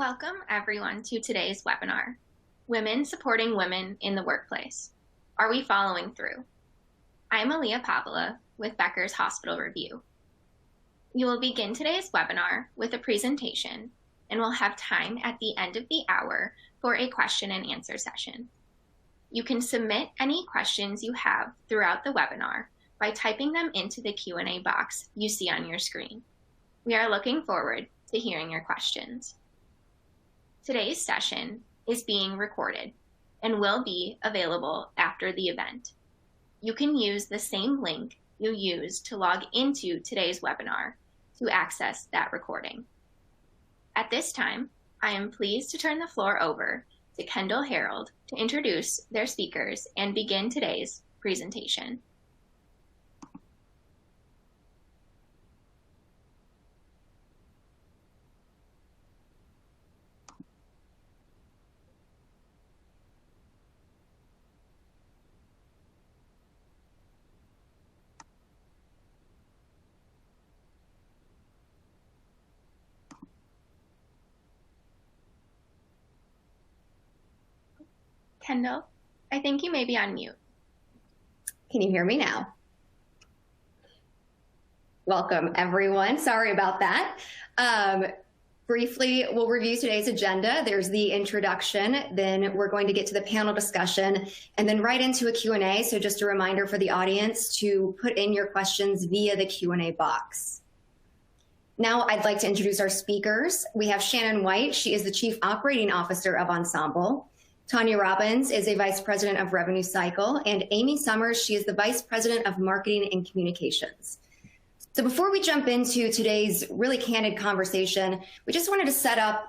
Welcome everyone to today's webinar, Women Supporting Women in the Workplace. Are we following through? I'm Aaliyah Pavla with Becker's Hospital Review. We will begin today's webinar with a presentation and we'll have time at the end of the hour for a question and answer session. You can submit any questions you have throughout the webinar by typing them into the Q&A box you see on your screen. We are looking forward to hearing your questions. Today's session is being recorded and will be available after the event. You can use the same link you used to log into today's webinar to access that recording. At this time, I am pleased to turn the floor over to Kendall Harold to introduce their speakers and begin today's presentation. Kendall, I think you may be on mute. Can you hear me now? Welcome, everyone. Sorry about that. Briefly, we'll review today's agenda. There's the introduction, then we're going to get to the panel discussion, and then right into a Q&A. So just a reminder for the audience to put in your questions via the Q&A box. Now I'd like to introduce our speakers. We have Shannon White. She is the Chief Operating Officer of Ensemble. Tanya Robbins is a Vice President of Revenue Cycle, and Amy Summers, she is the Vice President of Marketing and Communications. So before we jump into today's really candid conversation, we just wanted to set up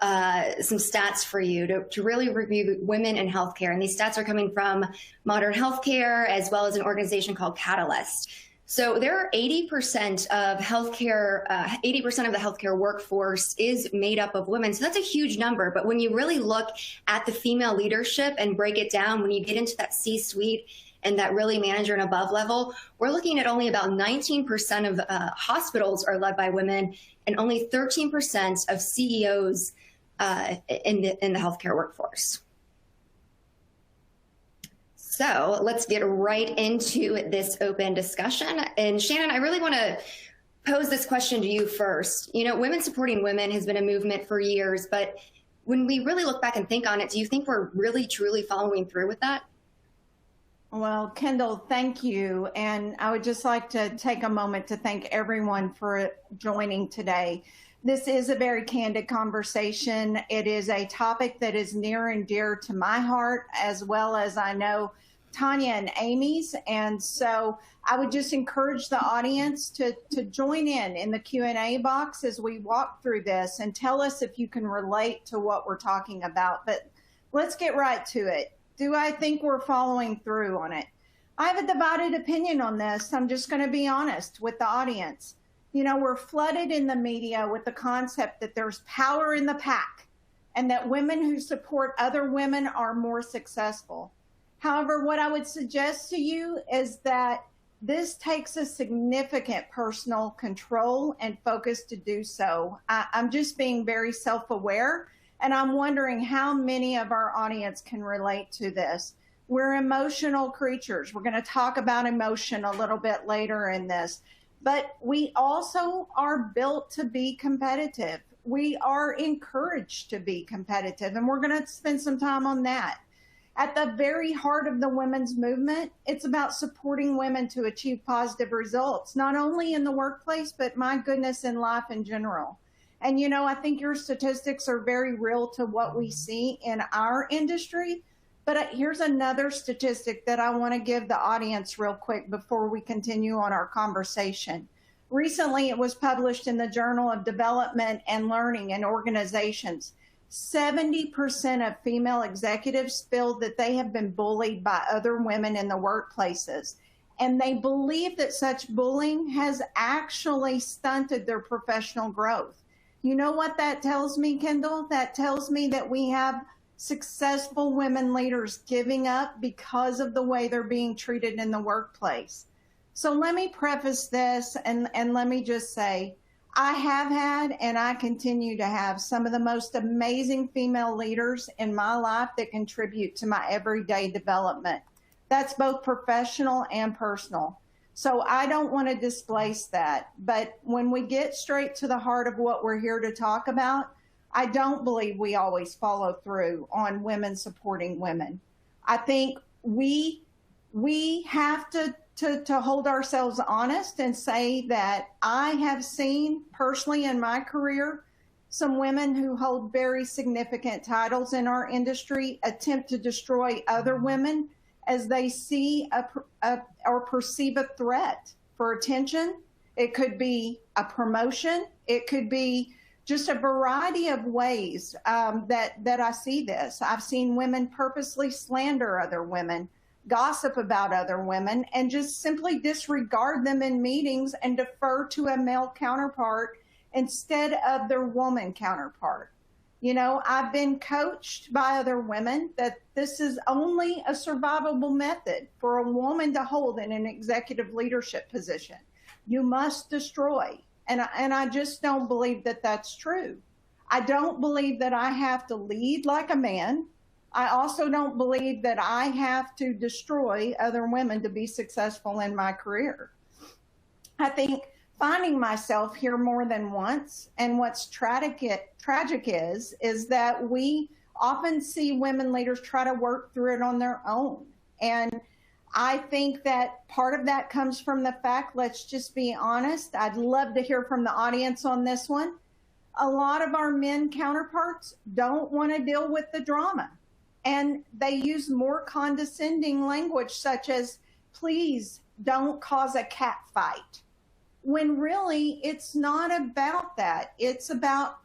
some stats for you to really review women in healthcare. And these stats are coming from Modern Healthcare as well as an organization called Catalyst. So there are 80% of healthcare, 80% of the healthcare workforce is made up of women. So that's a huge number. But when you really look at the female leadership and break it down, when you get into that C-suite and that really manager and above level, we're looking at only about 19% of hospitals are led by women and only 13% of CEOs in the healthcare workforce. So let's get right into this open discussion. And Shannon, I really want to pose this question to you first. You know, Women Supporting Women has been a movement for years, but when we really look back and think on it, do you think we're really, truly following through with that? Well, Kendall, thank you. And I would just like to take a moment to thank everyone for joining today. This is a very candid conversation. It is a topic that is near and dear to my heart, as well as I know Tanya and Amy's. And so I would just encourage the audience to join in the Q&A box as we walk through this and tell us if you can relate to what we're talking about. But let's get right to it. Do I think we're following through on it? I have a divided opinion on this. I'm just going to be honest with the audience. You know, we're flooded in the media with the concept that there's power in the pack and that women who support other women are more successful. However, what I would suggest to you is that this takes a significant personal control and focus to do so. I'm just being very self-aware, and I'm wondering how many of our audience can relate to this. We're emotional creatures. We're going to talk about emotion a little bit later in this. But we also are built to be competitive. We are encouraged to be competitive, and we're going to spend some time on that. At the very heart of the women's movement, it's about supporting women to achieve positive results, not only in the workplace, but my goodness, in life in general. And you know, I think your statistics are very real to what we see in our industry. But here's another statistic that I want to give the audience real quick before we continue on our conversation. Recently, it was published in the Journal of Development and Learning in Organizations. 70% of female executives feel that they have been bullied by other women in the workplaces. And they believe that such bullying has actually stunted their professional growth. You know what that tells me, Kendall? That tells me that we have successful women leaders giving up because of the way they're being treated in the workplace. So let me preface this and let me just say, I have had and I continue to have some of the most amazing female leaders in my life that contribute to my everyday development. That's both professional and personal. So I don't want to displace that. But when we get straight to the heart of what we're here to talk about, I don't believe we always follow through on women supporting women. I think we have to hold ourselves honest and say that I have seen personally in my career some women who hold very significant titles in our industry attempt to destroy other women as they see or perceive a threat for attention. It could be a promotion. It could be just a variety of ways that I see this. I've seen women purposely slander other women, gossip about other women, and just simply disregard them in meetings and defer to a male counterpart instead of their woman counterpart. You know, I've been coached by other women that this is only a survivable method for a woman to hold in an executive leadership position. You must destroy. And I just don't believe that that's true. I don't believe that I have to lead like a man. I also don't believe that I have to destroy other women to be successful in my career. I think finding myself here more than once, and what's tragic is that we often see women leaders try to work through it on their own. And I think that part of that comes from the fact, let's just be honest, I'd love to hear from the audience on this one. A lot of our men counterparts don't want to deal with the drama. And they use more condescending language such as, please don't cause a cat fight. When really it's not about that. It's about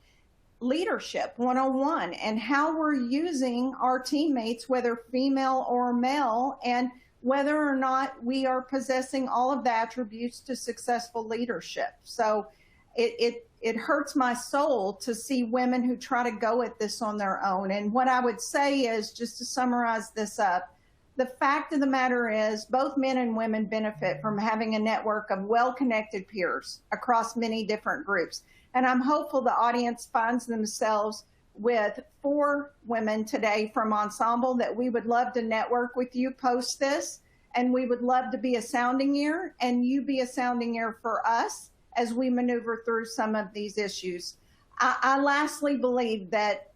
leadership 101 and how we're using our teammates, whether female or male, and whether or not we are possessing all of the attributes to successful leadership. So it hurts my soul to see women who try to go at this on their own. And what I would say is, just to summarize this up, the fact of the matter is both men and women benefit from having a network of well-connected peers across many different groups. And I'm hopeful the audience finds themselves with 4 women today from Ensemble that we would love to network with you post this. And we would love to be a sounding ear, and you be a sounding ear for us as we maneuver through some of these issues. I lastly believe that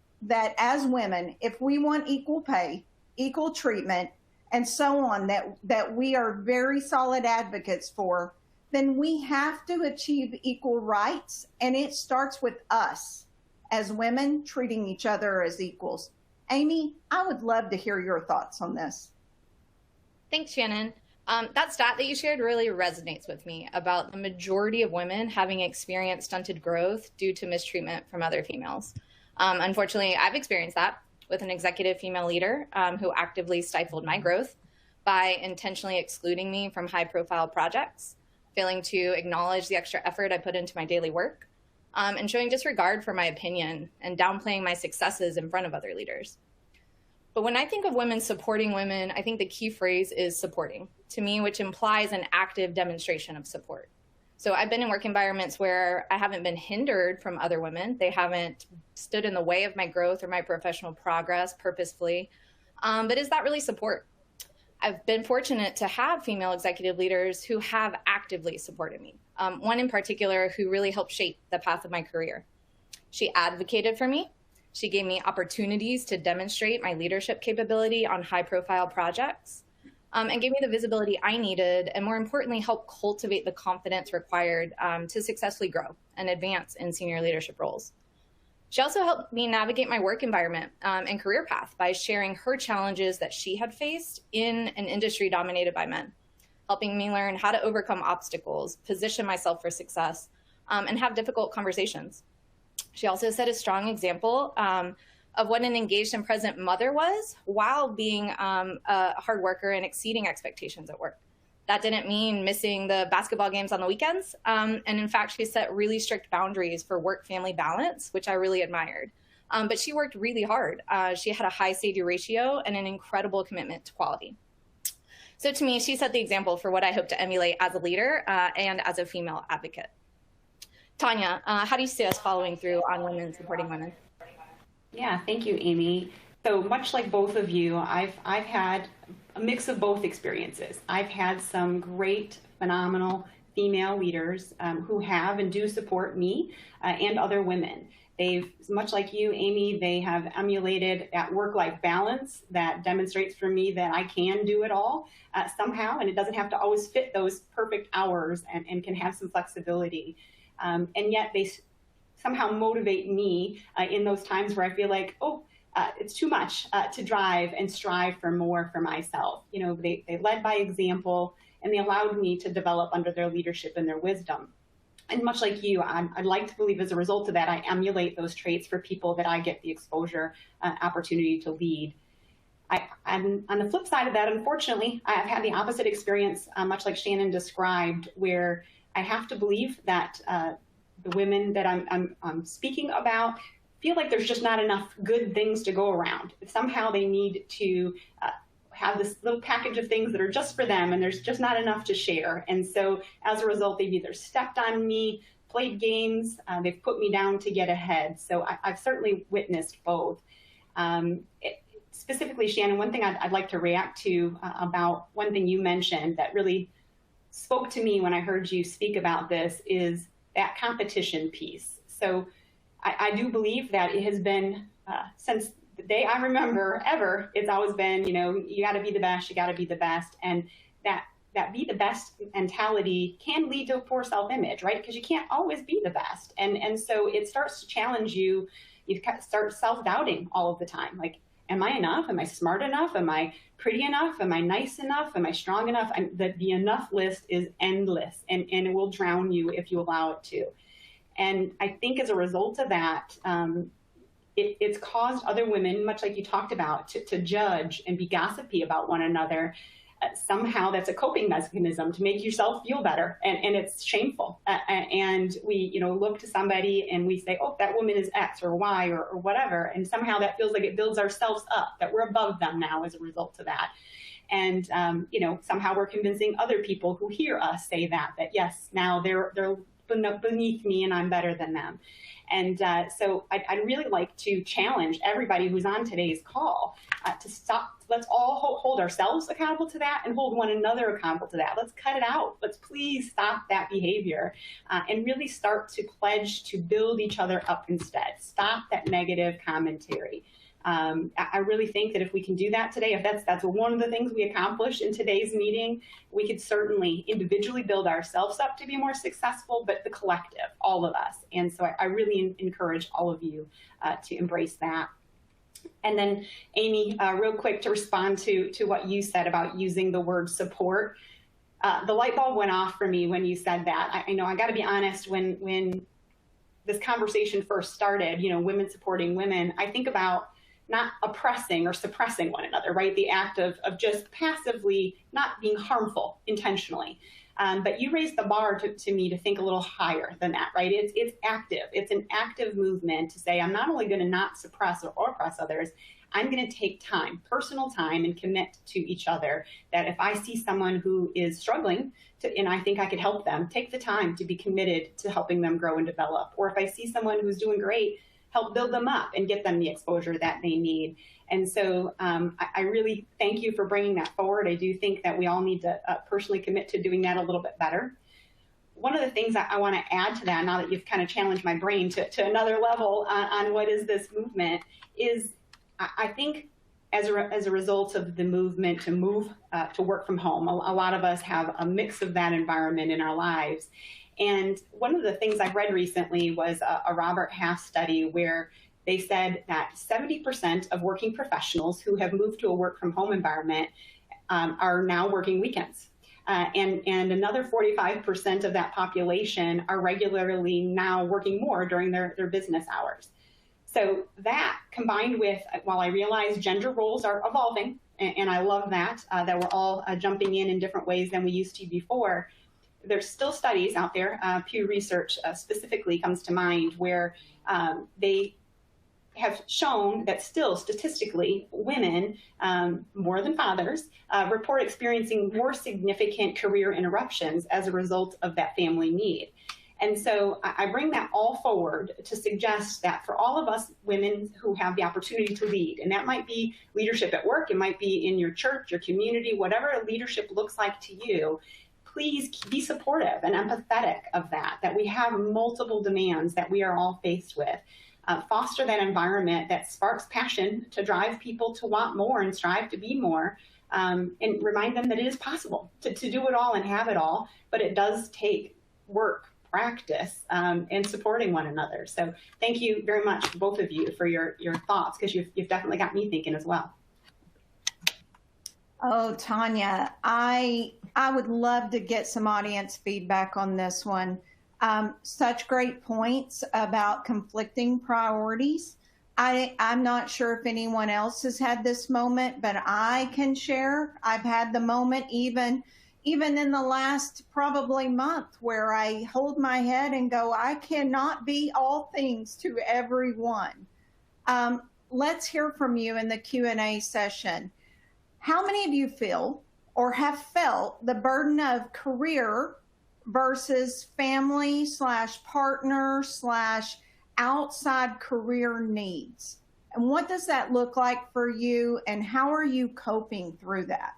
as women, if we want equal pay, equal treatment, and so on, that we are very solid advocates for, then we have to achieve equal rights, and it starts with us as women treating each other as equals. Amy, I would love to hear your thoughts on this. Thanks, Shannon. That stat that you shared really resonates with me about the majority of women having experienced stunted growth due to mistreatment from other females. Unfortunately, I've experienced that with an executive female leader who actively stifled my growth by intentionally excluding me from high-profile projects, failing to acknowledge the extra effort I put into my daily work, and showing disregard for my opinion and downplaying my successes in front of other leaders. But when I think of women supporting women, I think the key phrase is supporting, to me, which implies an active demonstration of support. So I've been in work environments where I haven't been hindered from other women. They haven't stood in the way of my growth or my professional progress purposefully. But is that really support? I've been fortunate to have female executive leaders who have actively supported me. One in particular who really helped shape the path of my career. She advocated for me. She gave me opportunities to demonstrate my leadership capability on high-profile projects, and gave me the visibility I needed, and more importantly, helped cultivate the confidence required to successfully grow and advance in senior leadership roles. She also helped me navigate my work environment and career path by sharing her challenges that she had faced in an industry dominated by men, helping me learn how to overcome obstacles, position myself for success, and have difficult conversations. She also set a strong example of what an engaged and present mother was while being a hard worker and exceeding expectations at work. That didn't mean missing the basketball games on the weekends. And in fact, she set really strict boundaries for work-family balance, which I really admired. But she worked really hard. She had a high say-do ratio and an incredible commitment to quality. So to me, she set the example for what I hope to emulate as a leader and as a female advocate. Tanya, how do you see us following through on women supporting women? Yeah, thank you, Amy. So much like both of you, I've had a mix of both experiences. I've had some great, phenomenal female leaders who have and do support me and other women. They've, much like you, Amy, they have emulated that work-life balance that demonstrates for me that I can do it all somehow, and it doesn't have to always fit those perfect hours and can have some flexibility. And yet they somehow motivate me in those times where I feel like, oh, it's too much to drive and strive for more for myself. You know, they led by example, and they allowed me to develop under their leadership and their wisdom. And much like you, I'd like to believe as a result of that, I emulate those traits for people that I get the exposure opportunity to lead. And on the flip side of that, unfortunately, I've had the opposite experience, much like Shannon described, where I have to believe that the women that I'm speaking about feel like there's just not enough good things to go around. Somehow they need to have this little package of things that are just for them, and there's just not enough to share. And so as a result, they've either stepped on me, played games, they've put me down to get ahead. So I've certainly witnessed both. Specifically, Shannon, one thing I'd like to react to about one thing you mentioned that really spoke to me when I heard you speak about this is that competition piece. So I do believe that it has been, since the day I remember ever, it's always been, you know, you got to be the best, you got to be the best. And that be the best mentality can lead to a poor self-image, right? Because you can't always be the best. And so it starts to challenge you. You start self-doubting all of the time. Like, am I enough? Am I smart enough? Am I pretty enough? Am I nice enough? Am I strong enough? And the enough list is endless, and it will drown you if you allow it to. And I think as a result of that, it's caused other women, much like you talked about, to judge and be gossipy about one another. Somehow that's a coping mechanism to make yourself feel better, and it's shameful. And we, you know, look to somebody and we say, oh, that woman is X or Y or whatever, and somehow that feels like it builds ourselves up, that we're above them now as a result of that. And you know, somehow we're convincing other people who hear us say that yes, now they're beneath me and I'm better than them. And so I'd really like to challenge everybody who's on today's call to stop. Let's all hold ourselves accountable to that and hold one another accountable to that. Let's cut it out. Let's please stop that behavior and really start to pledge to build each other up instead. Stop that negative commentary. I really think that if we can do that today, if that's one of the things we accomplish in today's meeting, we could certainly individually build ourselves up to be more successful, but the collective, all of us. And so I really encourage all of you to embrace that. And then, Amy, real quick to respond to what you said about using the word support. The light bulb went off for me when you said that. I know I got to be honest, when this conversation first started, you know, women supporting women, I think about not oppressing or suppressing one another, right? The act of just passively not being harmful intentionally. But you raised the bar to me to think a little higher than that, right? It's active. It's an active movement to say, I'm not only going to not suppress or oppress others, I'm going to take time, personal time, and commit to each other. That if I see someone who is struggling and I think I could help them, take the time to be committed to helping them grow and develop. Or if I see someone who's doing great, help build them up and get them the exposure that they need. And so I really thank you for bringing that forward. I do think that we all need to personally commit to doing that a little bit better. One of the things that I want to add to that, now that you've kind of challenged my brain to another level on what is this movement, is I think as a result of the movement to move to work from home, a lot of us have a mix of that environment in our lives. And one of the things I read recently was a Robert Half study where they said that 70% of working professionals who have moved to a work from home environment are now working weekends. And another 45% of that population are regularly now working more during their business hours. So that combined with, while I realize gender roles are evolving, and I love that we're all jumping in different ways than we used to before, there's still studies out there, Pew Research specifically comes to mind, where they have shown that still statistically women, more than fathers, report experiencing more significant career interruptions as a result of that family need. And so I bring that all forward to suggest that for all of us women who have the opportunity to lead, and that might be leadership at work, it might be in your church, your community, whatever leadership looks like to you, please be supportive and empathetic of that, that we have multiple demands that we are all faced with. Foster that environment that sparks passion to drive people to want more and strive to be more, and remind them that it is possible to do it all and have it all, but it does take work, practice, and supporting one another. So thank you very much, both of you, for your thoughts, because you've definitely got me thinking as well. Oh, Tanya, I would love to get some audience feedback on this one. Such great points about conflicting priorities. I'm not sure if anyone else has had this moment, but I can share. I've had the moment even in the last probably month where I hold my head and go, I cannot be all things to everyone. Let's hear from you in the Q&A session. How many of you feel or have felt the burden of career versus family/partner/outside career needs? And what does that look like for you, and how are you coping through that?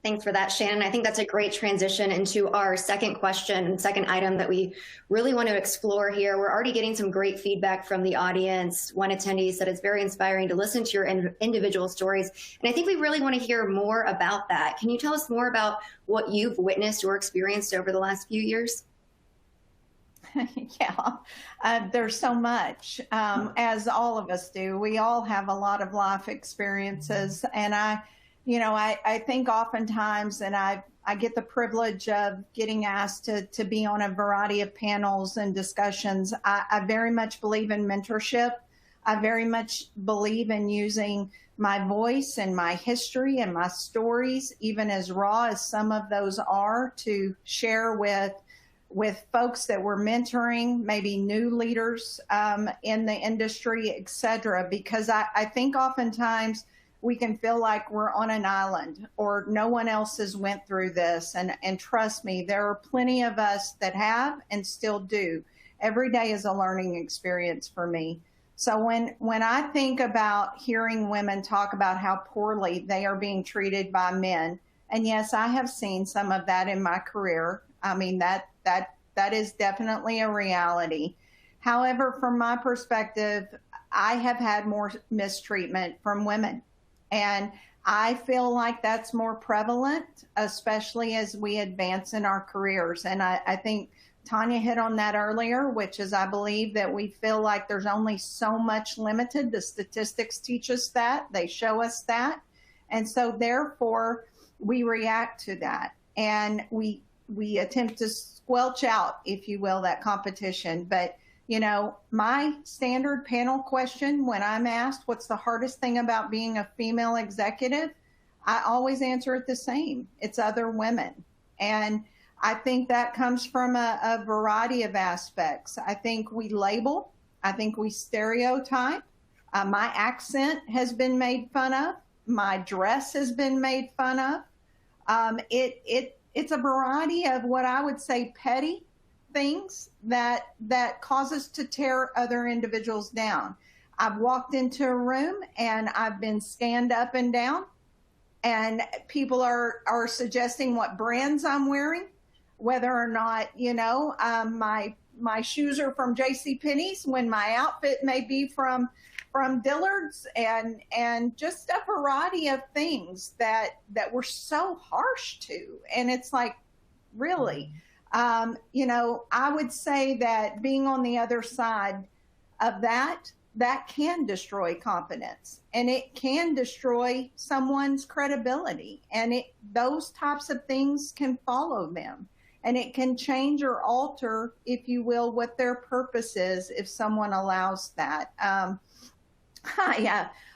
Thanks for that, Shannon. I think that's a great transition into our second question and second item that we really want to explore here. We're already getting some great feedback from the audience. One attendee said it's very inspiring to listen to your individual stories. And I think we really want to hear more about that. Can you tell us more about what you've witnessed or experienced over the last few years? Yeah, there's so much, as all of us do. We all have a lot of life experiences. And I think oftentimes, and I get the privilege of getting asked to be on a variety of panels and discussions. I very much believe in mentorship. I very much believe in using my voice and my history and my stories, even as raw as some of those are, to share with folks that we're mentoring, maybe new leaders in the industry, et cetera, because I think oftentimes we can feel like we're on an island or no one else has went through this. And trust me, there are plenty of us that have and still do. Every day is a learning experience for me. So when I think about hearing women talk about how poorly they are being treated by men, and yes, I have seen some of that in my career. I mean, that is definitely a reality. However, from my perspective, I have had more mistreatment from women. And I feel like that's more prevalent, especially as we advance in our careers. And I think Tanya hit on that earlier, which is I believe that we feel like there's only so much limited. The statistics teach us that. They show us that. And so therefore, we react to that. And we attempt to squelch out, if you will, that competition. But my standard panel question when I'm asked what's the hardest thing about being a female executive, I always answer it the same. It's other women. And I think that comes from a variety of aspects. I think we label. I think we stereotype. My accent has been made fun of. My dress has been made fun of. It's a variety of what I would say petty things that cause us to tear other individuals down. I've walked into a room and I've been scanned up and down, and people are suggesting what brands I'm wearing, whether or not my shoes are from JCPenney's when my outfit may be from Dillard's, and just a variety of things that we're so harsh to. And it's like, really? I would say that being on the other side of that can destroy confidence, and it can destroy someone's credibility, and those types of things can follow them, and it can change or alter, if you will, what their purpose is if someone allows that.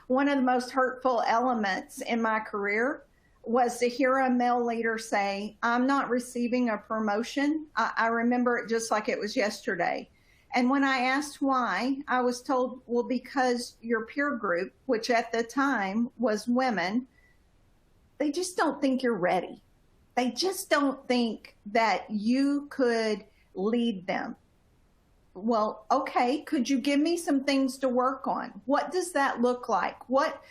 One of the most hurtful elements in my career was to hear a male leader say, I'm not receiving a promotion. I remember it just like it was yesterday. And when I asked why, I was told, well, because your peer group, which at the time was women, they just don't think you're ready. They just don't think that you could lead them. Well, okay, could you give me some things to work on? What does that look like? What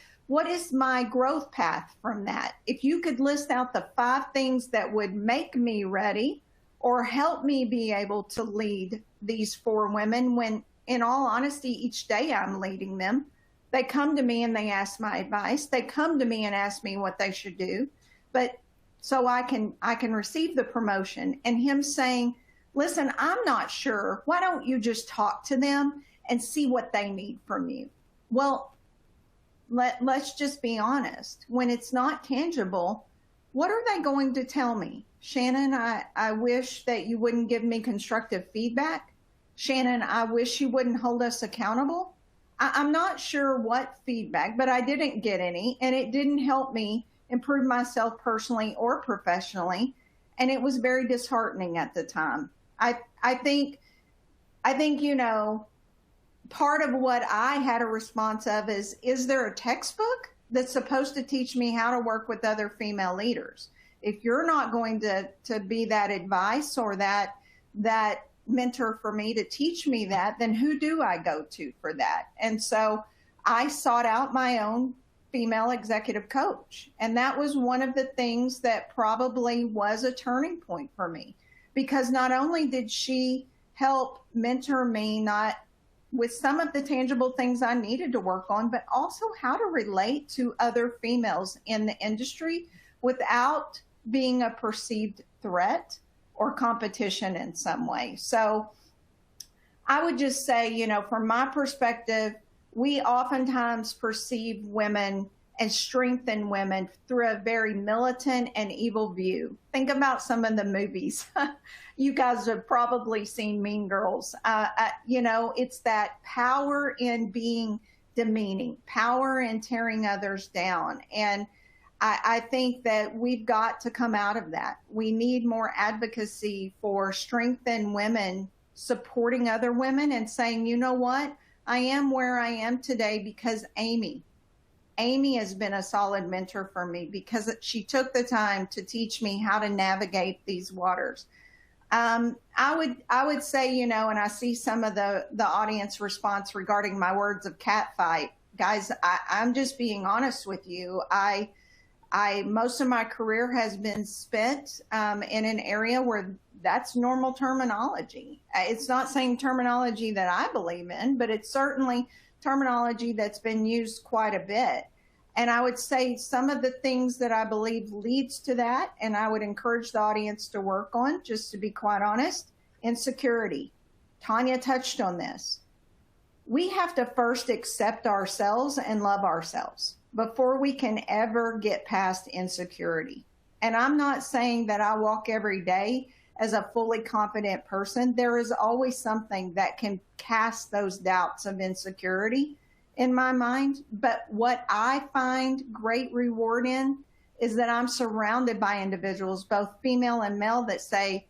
is my growth path from that? If you could list out the 5 things that would make me ready or help me be able to lead these 4 women, when in all honesty, each day I'm leading them. They come to me and they ask my advice. They come to me and ask me what they should do. But so I can receive the promotion, and him saying, listen, I'm not sure. Why don't you just talk to them and see what they need from you? Well, let's just be honest. When it's not tangible, what are they going to tell me? Shannon, I wish that you wouldn't give me constructive feedback. Shannon, I wish you wouldn't hold us accountable. I'm not sure what feedback, but I didn't get any, and it didn't help me improve myself personally or professionally. And it was very disheartening at the time. I think, you know, part of what I had a response of is there a textbook that's supposed to teach me how to work with other female leaders? If you're not going to be that advice or that mentor for me to teach me that, then who do I go to for that? And so I sought out my own female executive coach. And that was one of the things that probably was a turning point for me, because not only did she help mentor me, not with some of the tangible things I needed to work on, but also how to relate to other females in the industry without being a perceived threat or competition in some way. So I would just say, you know, from my perspective, we oftentimes perceive women and strengthen women through a very militant and evil view. Think about some of the movies. You guys have probably seen Mean Girls. You know, it's that power in being demeaning, power in tearing others down. And I think that we've got to come out of that. We need more advocacy for strengthened women supporting other women and saying, you know what? I am where I am today because Amy has been a solid mentor for me because she took the time to teach me how to navigate these waters. I would say, you know, and I see some of the audience response regarding my words of catfight. Guys, I'm just being honest with you. Most of my career has been spent in an area where that's normal terminology. It's not saying terminology that I believe in, but it's certainly terminology that's been used quite a bit. And I would say some of the things that I believe leads to that, and I would encourage the audience to work on, just to be quite honest, insecurity. Tanya touched on this. We have to first accept ourselves and love ourselves before we can ever get past insecurity. And I'm not saying that I walk every day as a fully confident person. There is always something that can cast those doubts of insecurity in my mind. But what I find great reward in is that I'm surrounded by individuals, both female and male, that say,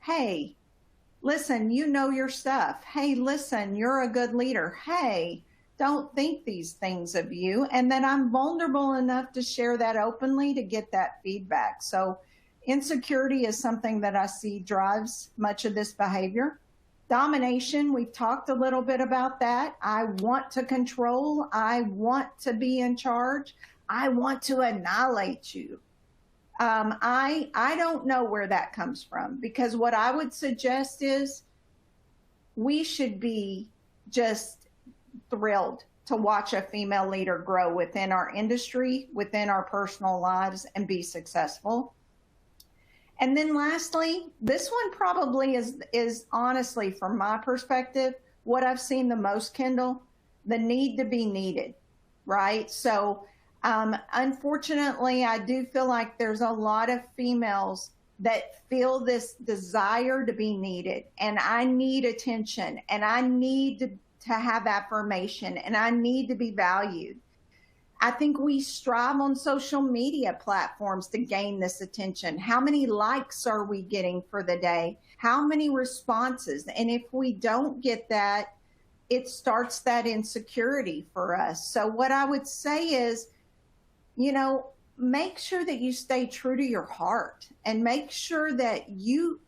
hey, listen, you know your stuff. Hey, listen, you're a good leader. Hey, don't think these things of you. And that I'm vulnerable enough to share that openly to get that feedback. So insecurity is something that I see drives much of this behavior. Domination, we've talked a little bit about that. I want to control. I want to be in charge. I want to annihilate you. I don't know where that comes from, because what I would suggest is we should be just thrilled to watch a female leader grow within our industry, within our personal lives, and be successful. And then lastly, this one probably is honestly, from my perspective, what I've seen the most, Kendall, the need to be needed, right? So unfortunately, I do feel like there's a lot of females that feel this desire to be needed, and I need attention, and I need to have affirmation, and I need to be valued. I think we strive on social media platforms to gain this attention. How many likes are we getting for the day? How many responses? And if we don't get that, it starts that insecurity for us. So what I would say is, you know, make sure that you stay true to your heart and make sure that you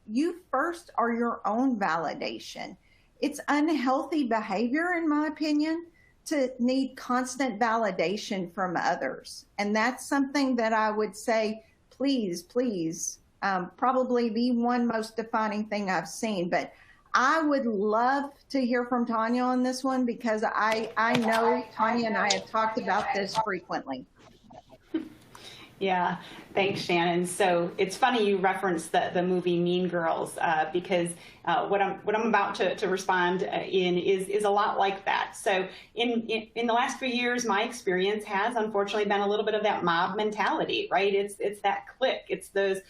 first are your own validation. It's unhealthy behavior, in my opinion, to need constant validation from others. And that's something that I would say, please, please, probably the one most defining thing I've seen. But I would love to hear from Tanya on this one, because I know Tanya and I have talked about this frequently. Yeah, thanks, Shannon. So it's funny you referenced the movie Mean Girls, because what I'm about to respond in is a lot like that. So in the last few years, my experience has unfortunately been a little bit of that mob mentality, right? It's that clique, it's the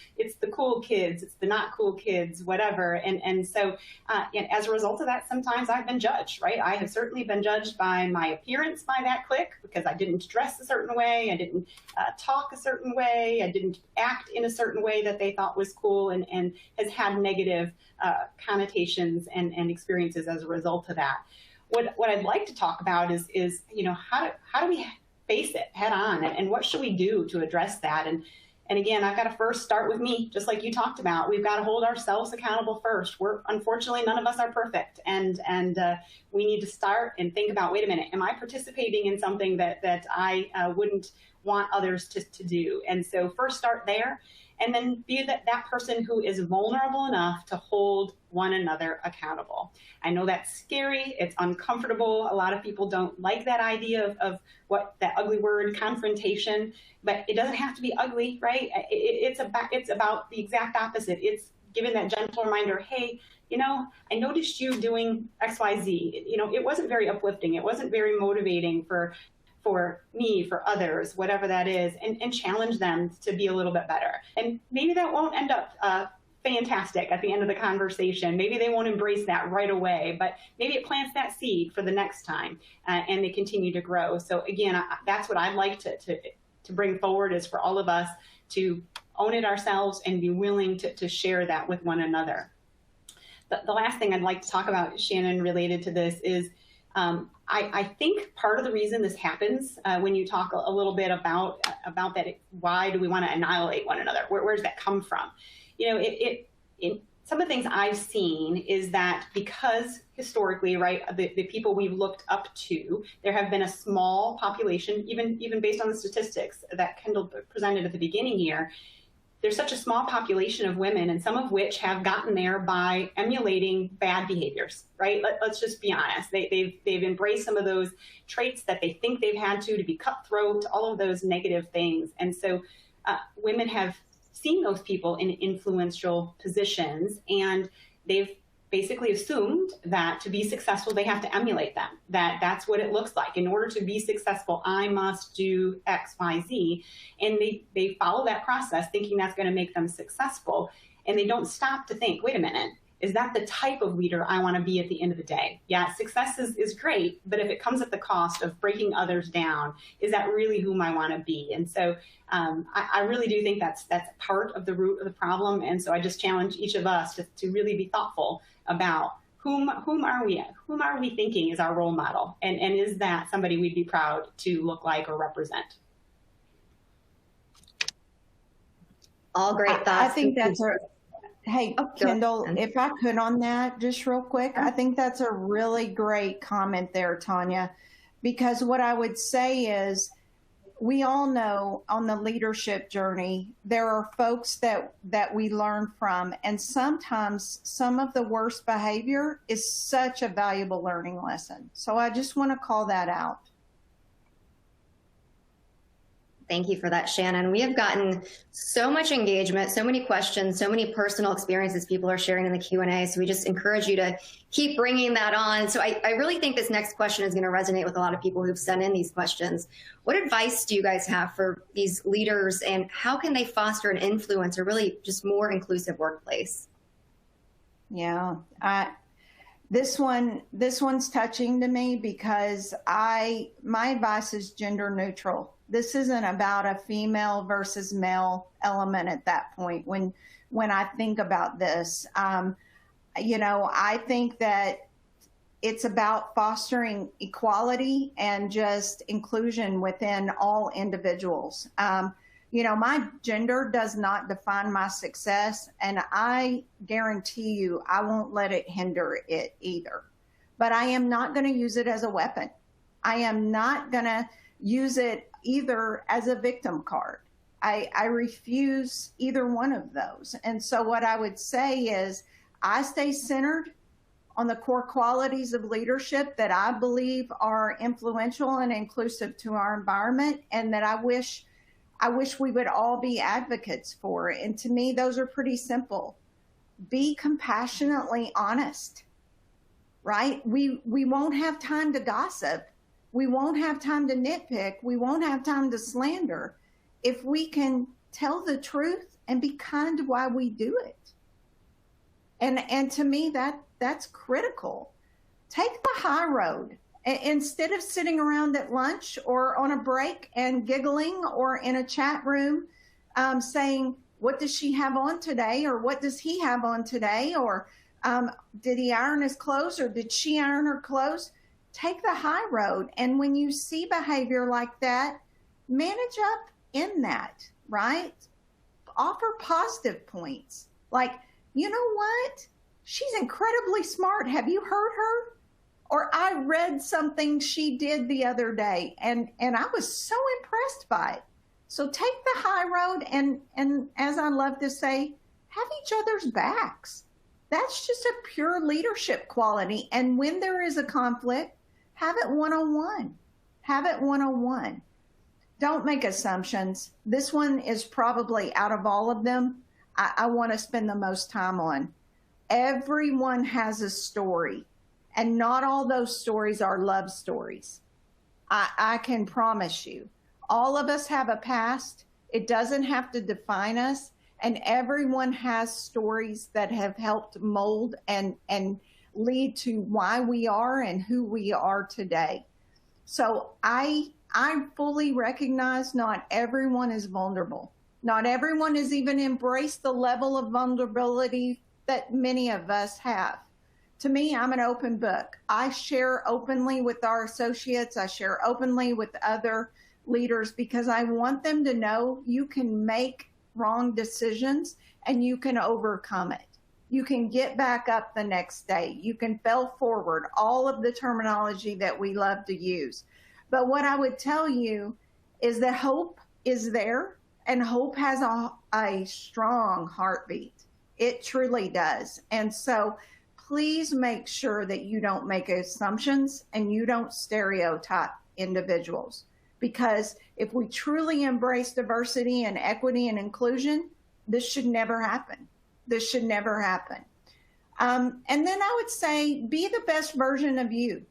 cool kids, it's the not cool kids, whatever. And so as a result of that, sometimes I've been judged, right? I have certainly been judged by my appearance by that clique, because I didn't dress a certain way, I didn't talk a certain way, I didn't act in a certain way that they thought was cool, and has had negative connotations and experiences as a result of that. What I'd like to talk about is how do we face it head on, and what should we do to address that? And again, I've got to first start with me, just like you talked about. We've got to hold ourselves accountable first. Unfortunately, none of us are perfect, and we need to start and think about, wait a minute, am I participating in something that I wouldn't want others to do? And so first start there, and then be that person who is vulnerable enough to hold one another accountable. I know that's scary, it's uncomfortable. A lot of people don't like that idea of what that ugly word, confrontation, but it doesn't have to be ugly, right? It's about the exact opposite. It's giving that gentle reminder, hey, I noticed you doing XYZ. It wasn't very uplifting. It wasn't very motivating for me, for others, whatever that is, and challenge them to be a little bit better. And maybe that won't end up fantastic at the end of the conversation. Maybe they won't embrace that right away, but maybe it plants that seed for the next time, and they continue to grow. So again, that's what I'd like to bring forward, is for all of us to own it ourselves and be willing to share that with one another. The last thing I'd like to talk about, Shannon, related to this is I think part of the reason this happens, when you talk a little bit about that, why do we want to annihilate one another? Where does that come from? Some of the things I've seen is that because historically, right, the people we've looked up to, there have been a small population, even based on the statistics that Kendall presented at the beginning here. There's such a small population of women, and some of which have gotten there by emulating bad behaviors, right? Let's just be honest. They've embraced some of those traits that they think they've had to be cutthroat, all of those negative things. And so women have seen those people in influential positions, and they've basically assumed that to be successful, they have to emulate them, that's what it looks like. In order to be successful, I must do X, Y, Z. And they follow that process thinking that's going to make them successful. And they don't stop to think, wait a minute, is that the type of leader I want to be at the end of the day? Yeah, success is great, but if it comes at the cost of breaking others down, is that really whom I want to be? And so I really do think that's part of the root of the problem. And so I just challenge each of us to really be thoughtful about whom are we thinking is our role model, and is that somebody we'd be proud to look like or represent? All great thoughts. I think that's hey, Kendall, if I could on that just real quick, I think that's a really great comment there, Tanya, because what I would say is, we all know on the leadership journey, there are folks that we learn from, and sometimes some of the worst behavior is such a valuable learning lesson. So I just want to call that out. Thank you for that, Shannon. We have gotten so much engagement, so many questions, so many personal experiences people are sharing in the Q&A. So we just encourage you to keep bringing that on. So I really think this next question is going to resonate with a lot of people who've sent in these questions. What advice do you guys have for these leaders, and how can they foster an influence or really just more inclusive workplace? Yeah, this one's touching to me, because my advice is gender neutral. This isn't about a female versus male element at that point. When I think about this, I think that it's about fostering equality and just inclusion within all individuals. You know, my gender does not define my success, and I guarantee you I won't let it hinder it either. But I am not going to use it as a weapon. I am not going to use it either as a victim card. I refuse either one of those. And so what I would say is I stay centered on the core qualities of leadership that I believe are influential and inclusive to our environment, and that I wish we would all be advocates for. And to me, those are pretty simple. Be compassionately honest, right? We won't have time to gossip. We won't have time to nitpick. We won't have time to slander if we can tell the truth and be kind while we do it. And to me, that's critical. Take the high road. Instead of sitting around at lunch or on a break and giggling, or in a chat room saying, what does she have on today? Or what does he have on today? Or did he iron his clothes, or did she iron her clothes? Take the high road. And when you see behavior like that, manage up in that, right? Offer positive points. Like, you know what? She's incredibly smart. Have you heard her? Or I read something she did the other day, and I was so impressed by it. So take the high road, and as I love to say, have each other's backs. That's just a pure leadership quality. And when there is a conflict, have it one-on-one. Have it one-on-one. Don't make assumptions. This one is probably, out of all of them, I want to spend the most time on. Everyone has a story, and not all those stories are love stories. I can promise you. All of us have a past. It doesn't have to define us. And everyone has stories that have helped mold and lead to why we are and who we are today. So I fully recognize not everyone is vulnerable. Not everyone has even embraced the level of vulnerability that many of us have. To me, I'm an open book. I share openly with our associates. I share openly with other leaders, because I want them to know you can make wrong decisions and you can overcome it. You can get back up the next day. You can fail forward, all of the terminology that we love to use. But what I would tell you is that hope is there, and hope has a strong heartbeat. It truly does. And so please make sure that you don't make assumptions and you don't stereotype individuals. Because if we truly embrace diversity and equity and inclusion, this should never happen. This should never happen. And then I would say, be the best version of you.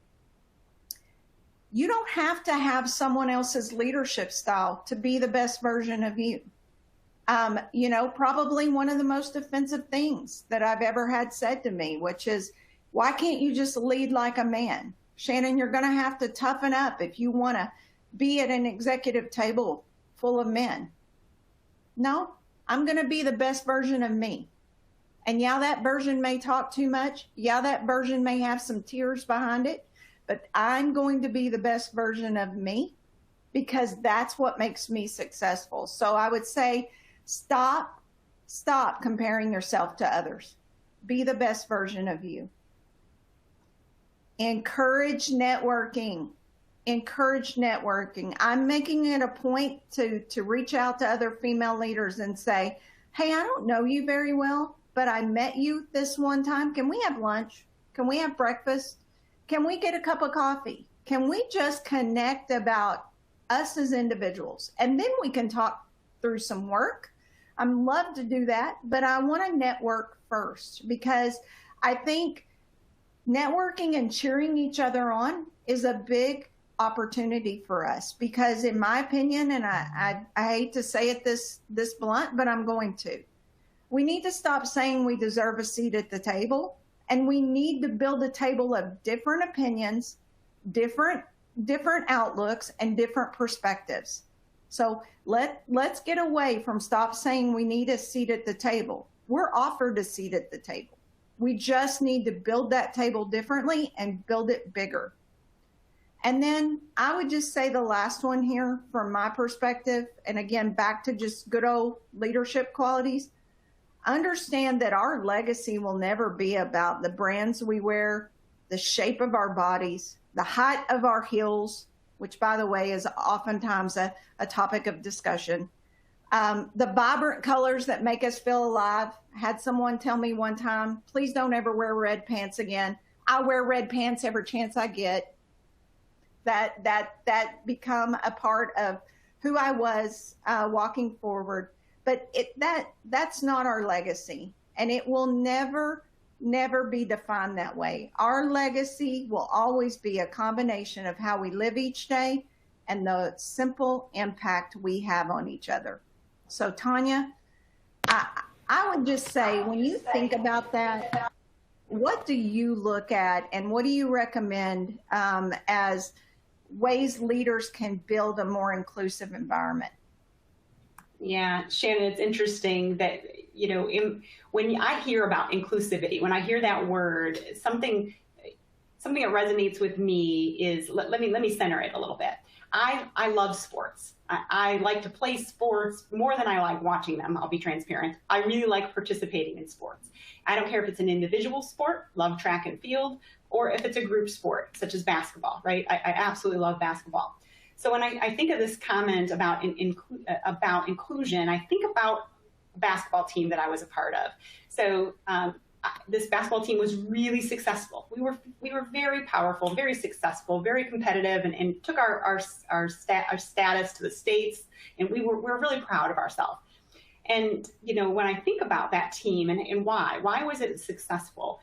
You don't have to have someone else's leadership style to be the best version of you. You know, probably one of the most offensive things that I've ever had said to me, which is, why can't you just lead like a man? Shannon, you're going to have to toughen up if you want to be at an executive table full of men. No, I'm going to be the best version of me. And yeah, that version may talk too much. Yeah, that version may have some tears behind it, but I'm going to be the best version of me, because that's what makes me successful. So I would say, stop comparing yourself to others. Be the best version of you. Encourage networking. Encourage networking. I'm making it a point to reach out to other female leaders and say, hey, I don't know you very well, but I met you this one time. Can we have lunch? Can we have breakfast? Can we get a cup of coffee? Can we just connect about us as individuals? And then we can talk through some work. I'd love to do that, but I want to network first, because I think networking and cheering each other on is a big opportunity for us. Because in my opinion, and I hate to say it this blunt, but I'm going to, we need to stop saying we deserve a seat at the table, and we need to build a table of different opinions, different outlooks, and different perspectives. So let's get away from stop saying we need a seat at the table. We're offered a seat at the table. We just need to build that table differently and build it bigger. And then I would just say the last one here from my perspective, and again, back to just good old leadership qualities, understand that our legacy will never be about the brands we wear, the shape of our bodies, the height of our heels, which by the way is oftentimes a topic of discussion. The vibrant colors that make us feel alive. I had someone tell me one time, please don't ever wear red pants again. I wear red pants every chance I get. That become a part of who I was walking forward. But that's not our legacy, and it will never be defined that way. Our legacy will always be a combination of how we live each day and the simple impact we have on each other. So Tanya, I would just say, when you think about that, what do you look at and what do you recommend as ways leaders can build a more inclusive environment? Yeah, Shannon, it's interesting that, when I hear about inclusivity, when I hear that word, something that resonates with me is, let me center it a little bit. I love sports. I like to play sports more than I like watching them. I'll be transparent. I really like participating in sports. I don't care if it's an individual sport, love track and field, or if it's a group sport, such as basketball, right? I absolutely love basketball. So when I think of this comment about inclusion, I think about a basketball team that I was a part of. So this basketball team was really successful. We were very powerful, very successful, very competitive, and took our status to the states, and we were really proud of ourselves. And when I think about that team and why was it successful?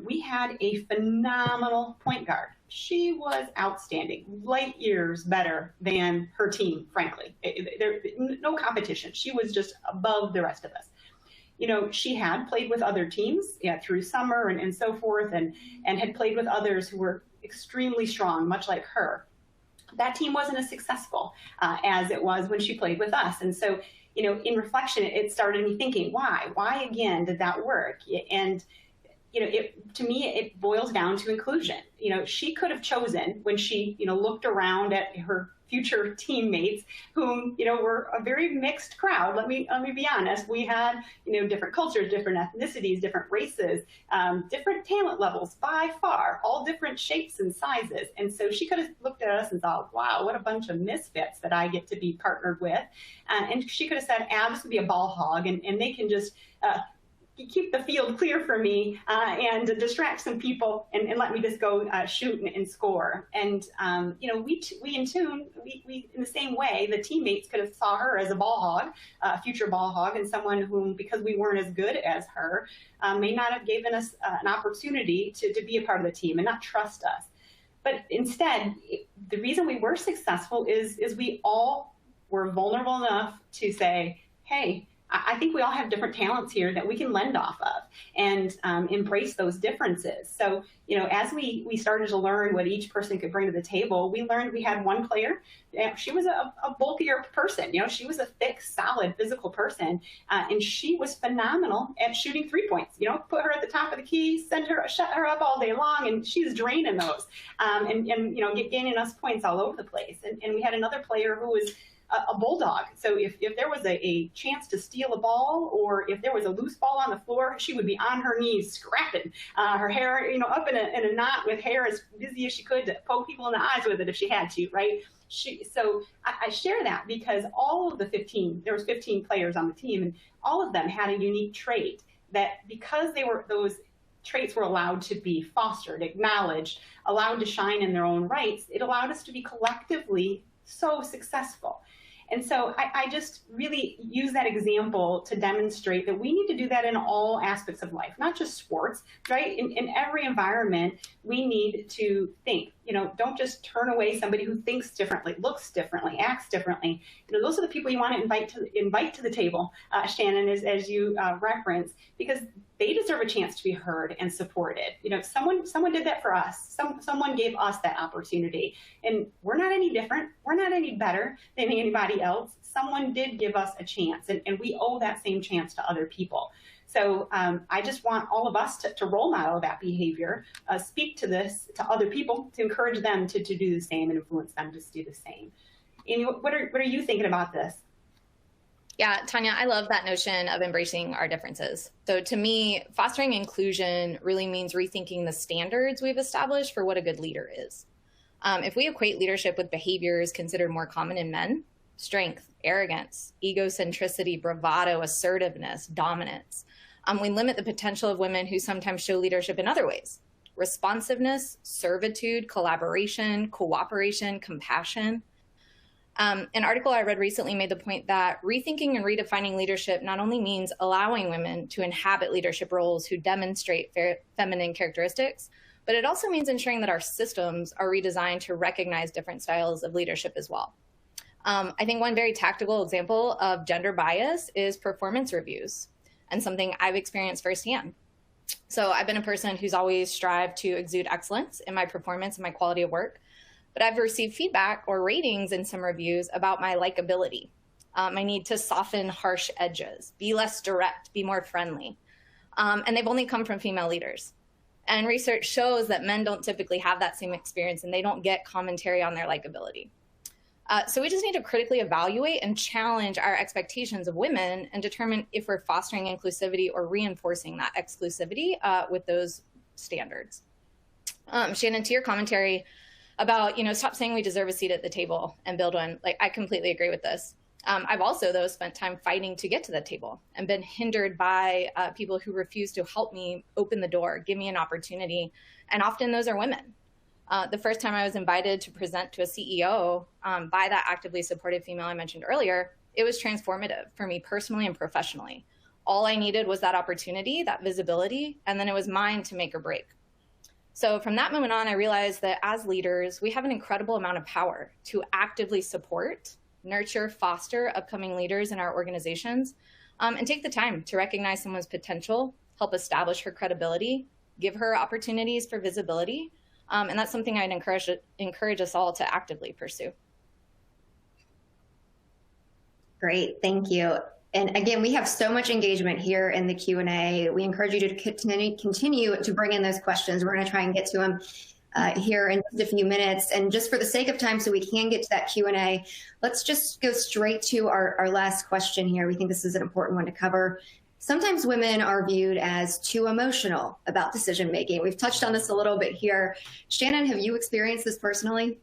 We had a phenomenal point guard. She was outstanding, light years better than her team, frankly. No competition. She was just above the rest of us. She had played with other teams through summer and so forth, and had played with others who were extremely strong, much like her. That team wasn't as successful as it was when she played with us. And so, in reflection, it started me thinking, why? Why again did that work? And to me, it boils down to inclusion. She could have chosen, when she, looked around at her future teammates, whom, were a very mixed crowd. Let me be honest. We had, different cultures, different ethnicities, different races, different talent levels by far, all different shapes and sizes. And so she could have looked at us and thought, wow, what a bunch of misfits that I get to be partnered with. And she could have said, this would be a ball hog, and they can just, keep the field clear for me and distract some people and let me just go shoot and score. And, we in tune, we in the same way, the teammates could have saw her as a ball hog, a future ball hog, and someone whom, because we weren't as good as her, may not have given us an opportunity to be a part of the team and not trust us. But instead, the reason we were successful is we all were vulnerable enough to say, hey, I think we all have different talents here that we can lend off of and embrace those differences. So, as we started to learn what each person could bring to the table, we learned we had one player. She was a bulkier person. She was a thick, solid, physical person. And she was phenomenal at shooting 3 points. Put her at the top of the key, shut her up all day long, and she's draining those and gaining us points all over the place. And we had another player who was a bulldog. So if there was a chance to steal a ball, or if there was a loose ball on the floor, she would be on her knees scrapping her hair, up in a knot with hair as busy as she could to poke people in the eyes with it if she had to, right? So I share that because all of the 15 players on the team, and all of them had a unique trait that, because those traits were allowed to be fostered, acknowledged, allowed to shine in their own rights, it allowed us to be collectively so successful. And so I just really use that example to demonstrate that we need to do that in all aspects of life, not just sports, right? In every environment, we need to think, don't just turn away somebody who thinks differently, looks differently, acts differently. Those are the people you want to invite to the table, Shannon, as you reference, because they deserve a chance to be heard and supported. Someone did that for us. Someone gave us that opportunity, and we're not any different. We're not any better than anybody else. Someone did give us a chance, and we owe that same chance to other people. So I just want all of us to role model that behavior, speak to this to other people, to encourage them to do the same and influence them to do the same. Amy, what are you thinking about this? Yeah, Tanya, I love that notion of embracing our differences. So to me, fostering inclusion really means rethinking the standards we've established for what a good leader is. If we equate leadership with behaviors considered more common in men, strength, arrogance, egocentricity, bravado, assertiveness, dominance, we limit the potential of women who sometimes show leadership in other ways: responsiveness, servitude, collaboration, cooperation, compassion. An article I read recently made the point that rethinking and redefining leadership not only means allowing women to inhabit leadership roles who demonstrate feminine characteristics, but it also means ensuring that our systems are redesigned to recognize different styles of leadership as well. I think one very tactical example of gender bias is performance reviews, and something I've experienced firsthand. So I've been a person who's always strived to exude excellence in my performance and my quality of work. But I've received feedback or ratings in some reviews about my likability, my need to soften harsh edges, be less direct, be more friendly. And they've only come from female leaders. And research shows that men don't typically have that same experience, and they don't get commentary on their likability. So we just need to critically evaluate and challenge our expectations of women and determine if we're fostering inclusivity or reinforcing that exclusivity with those standards. Shannon, to your commentary about, stop saying we deserve a seat at the table and build one. Like, I completely agree with this. I've also, though, spent time fighting to get to the table and been hindered by people who refuse to help me open the door, give me an opportunity. And often those are women. The first time I was invited to present to a CEO by that actively supportive female I mentioned earlier, it was transformative for me personally and professionally. All I needed was that opportunity, that visibility, and then it was mine to make or break. So from that moment on, I realized that as leaders, we have an incredible amount of power to actively support, nurture, foster upcoming leaders in our organizations, and take the time to recognize someone's potential, help establish her credibility, give her opportunities for visibility. And that's something I'd encourage us all to actively pursue. Great, thank you. And again, we have so much engagement here in the Q&A. We encourage you to continue to bring in those questions. We're going to try and get to them here in just a few minutes. And just for the sake of time, so we can get to that Q&A, let's just go straight to our last question here. We think this is an important one to cover. Sometimes women are viewed as too emotional about decision making. We've touched on this a little bit here. Shannon, have you experienced this personally?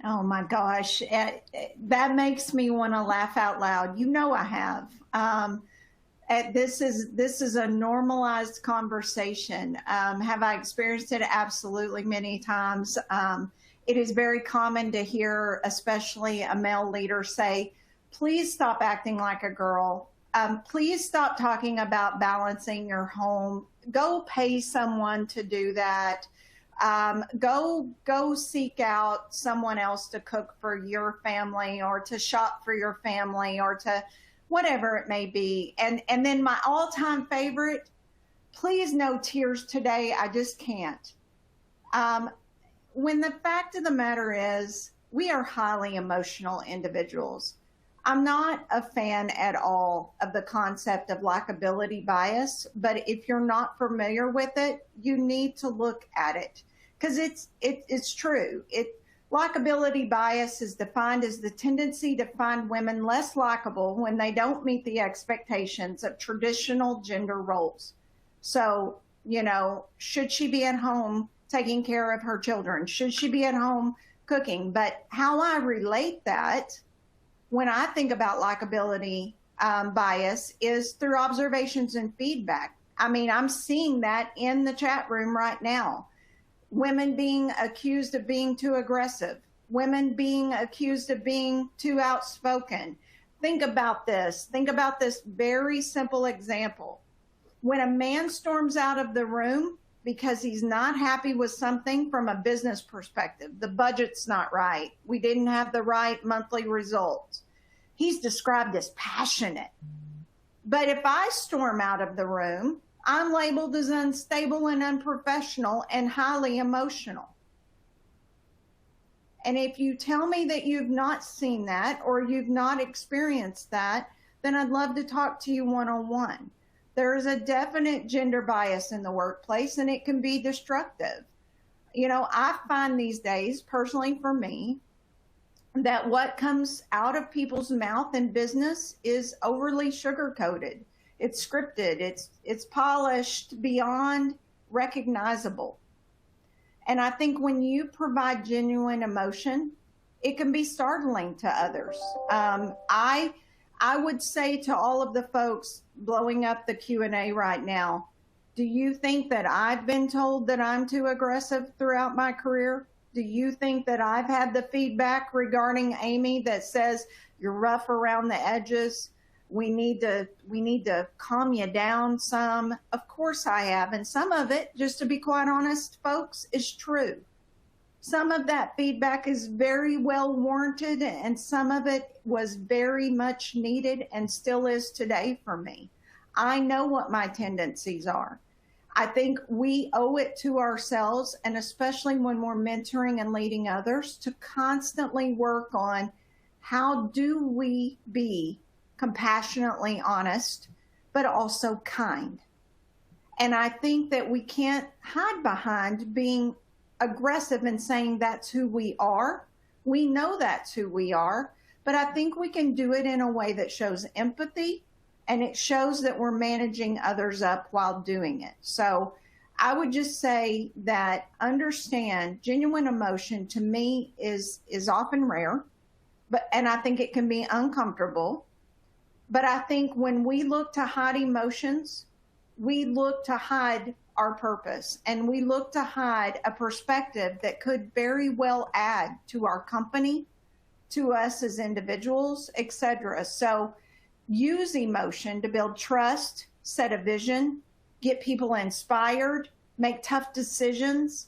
Oh my gosh, that makes me want to laugh out loud. I have. This is a normalized conversation. Have I experienced it? Absolutely, many times. It is very common to hear, especially a male leader, say, "Please stop acting like a girl. Please stop talking about balancing your home. Go pay someone to do that. Go seek out someone else to cook for your family or to shop for your family or to whatever it may be." And then my all-time favorite, "Please no tears today. I just can't." When the fact of the matter is, we are highly emotional individuals. I'm not a fan at all of the concept of likability bias, but if you're not familiar with it, you need to look at it because it's true. Likability bias is defined as the tendency to find women less likable when they don't meet the expectations of traditional gender roles. So, should she be at home taking care of her children? Should she be at home cooking? But how I relate that when I think about likability bias is through observations and feedback. I mean, I'm seeing that in the chat room right now. Women being accused of being too aggressive, women being accused of being too outspoken. Think about this. Think about this very simple example. When a man storms out of the room because he's not happy with something from a business perspective, the budget's not right, we didn't have the right monthly results, he's described as passionate. But if I storm out of the room, I'm labeled as unstable and unprofessional and highly emotional. And if you tell me that you've not seen that or you've not experienced that, then I'd love to talk to you one-on-one. There is a definite gender bias in the workplace, and it can be destructive. You know, I find these days, personally for me, that what comes out of people's mouth in business is overly sugar-coated. It's scripted. It's polished beyond recognizable. And I think when you provide genuine emotion, it can be startling to others. I would say to all of the folks blowing up the Q&A right now, do you think that I've been told that I'm too aggressive throughout my career? Do you think that I've had the feedback regarding Amy that says you're rough around the edges? We need to calm you down some. Of course I have. And some of it, just to be quite honest, folks, is true. Some of that feedback is very well warranted, and some of it was very much needed and still is today for me. I know what my tendencies are. I think we owe it to ourselves, and especially when we're mentoring and leading others, to constantly work on how do we be compassionately honest, but also kind. And I think that we can't hide behind being aggressive and saying that's who we are. We know that's who we are, but I think we can do it in a way that shows empathy, and it shows that we're managing others up while doing it. So I would just say that understand genuine emotion to me is often rare, and I think it can be uncomfortable. But I think when we look to hide emotions, we look to hide our purpose, and we look to hide a perspective that could very well add to our company, to us as individuals, etc. So use emotion to build trust, set a vision, get people inspired, make tough decisions.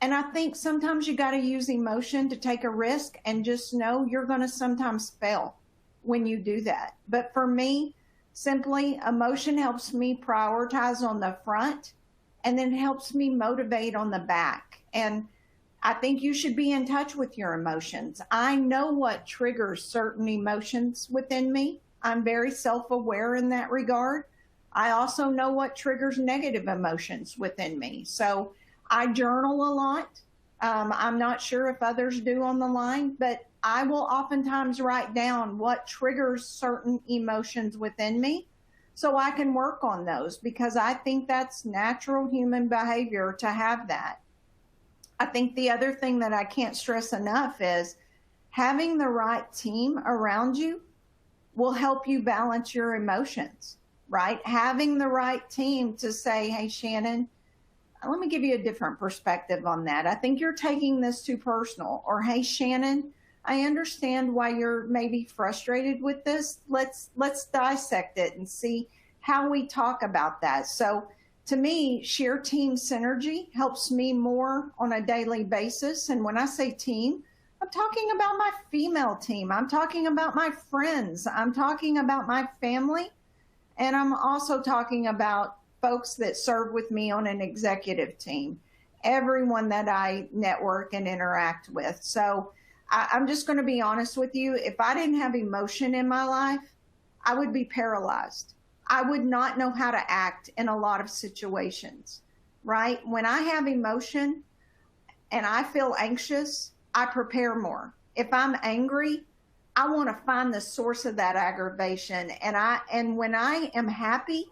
And I think sometimes you got to use emotion to take a risk, and just know you're going to sometimes fail when you do that. But for me, simply emotion helps me prioritize on the front, and then helps me motivate on the back. And I think you should be in touch with your emotions. I know what triggers certain emotions within me. I'm very self-aware in that regard. I also know what triggers negative emotions within me. So I journal a lot. I'm not sure if others do on the line, but I will oftentimes write down what triggers certain emotions within me, so I can work on those, because I think that's natural human behavior to have that. I think the other thing that I can't stress enough is having the right team around you will help you balance your emotions, right? Having the right team to say, hey, Shannon, let me give you a different perspective on that. I think you're taking this too personal. Or, hey, Shannon, I understand why you're maybe frustrated with this. Let's dissect it and see how we talk about that. So to me, sheer team synergy helps me more on a daily basis. And when I say team, I'm talking about my female team. I'm talking about my friends. I'm talking about my family. And I'm also talking about folks that serve with me on an executive team, everyone that I network and interact with. So I'm just going to be honest with you. If I didn't have emotion in my life, I would be paralyzed. I would not know how to act in a lot of situations, right? When I have emotion and I feel anxious, I prepare more. If I'm angry, I want to find the source of that aggravation. And when I am happy,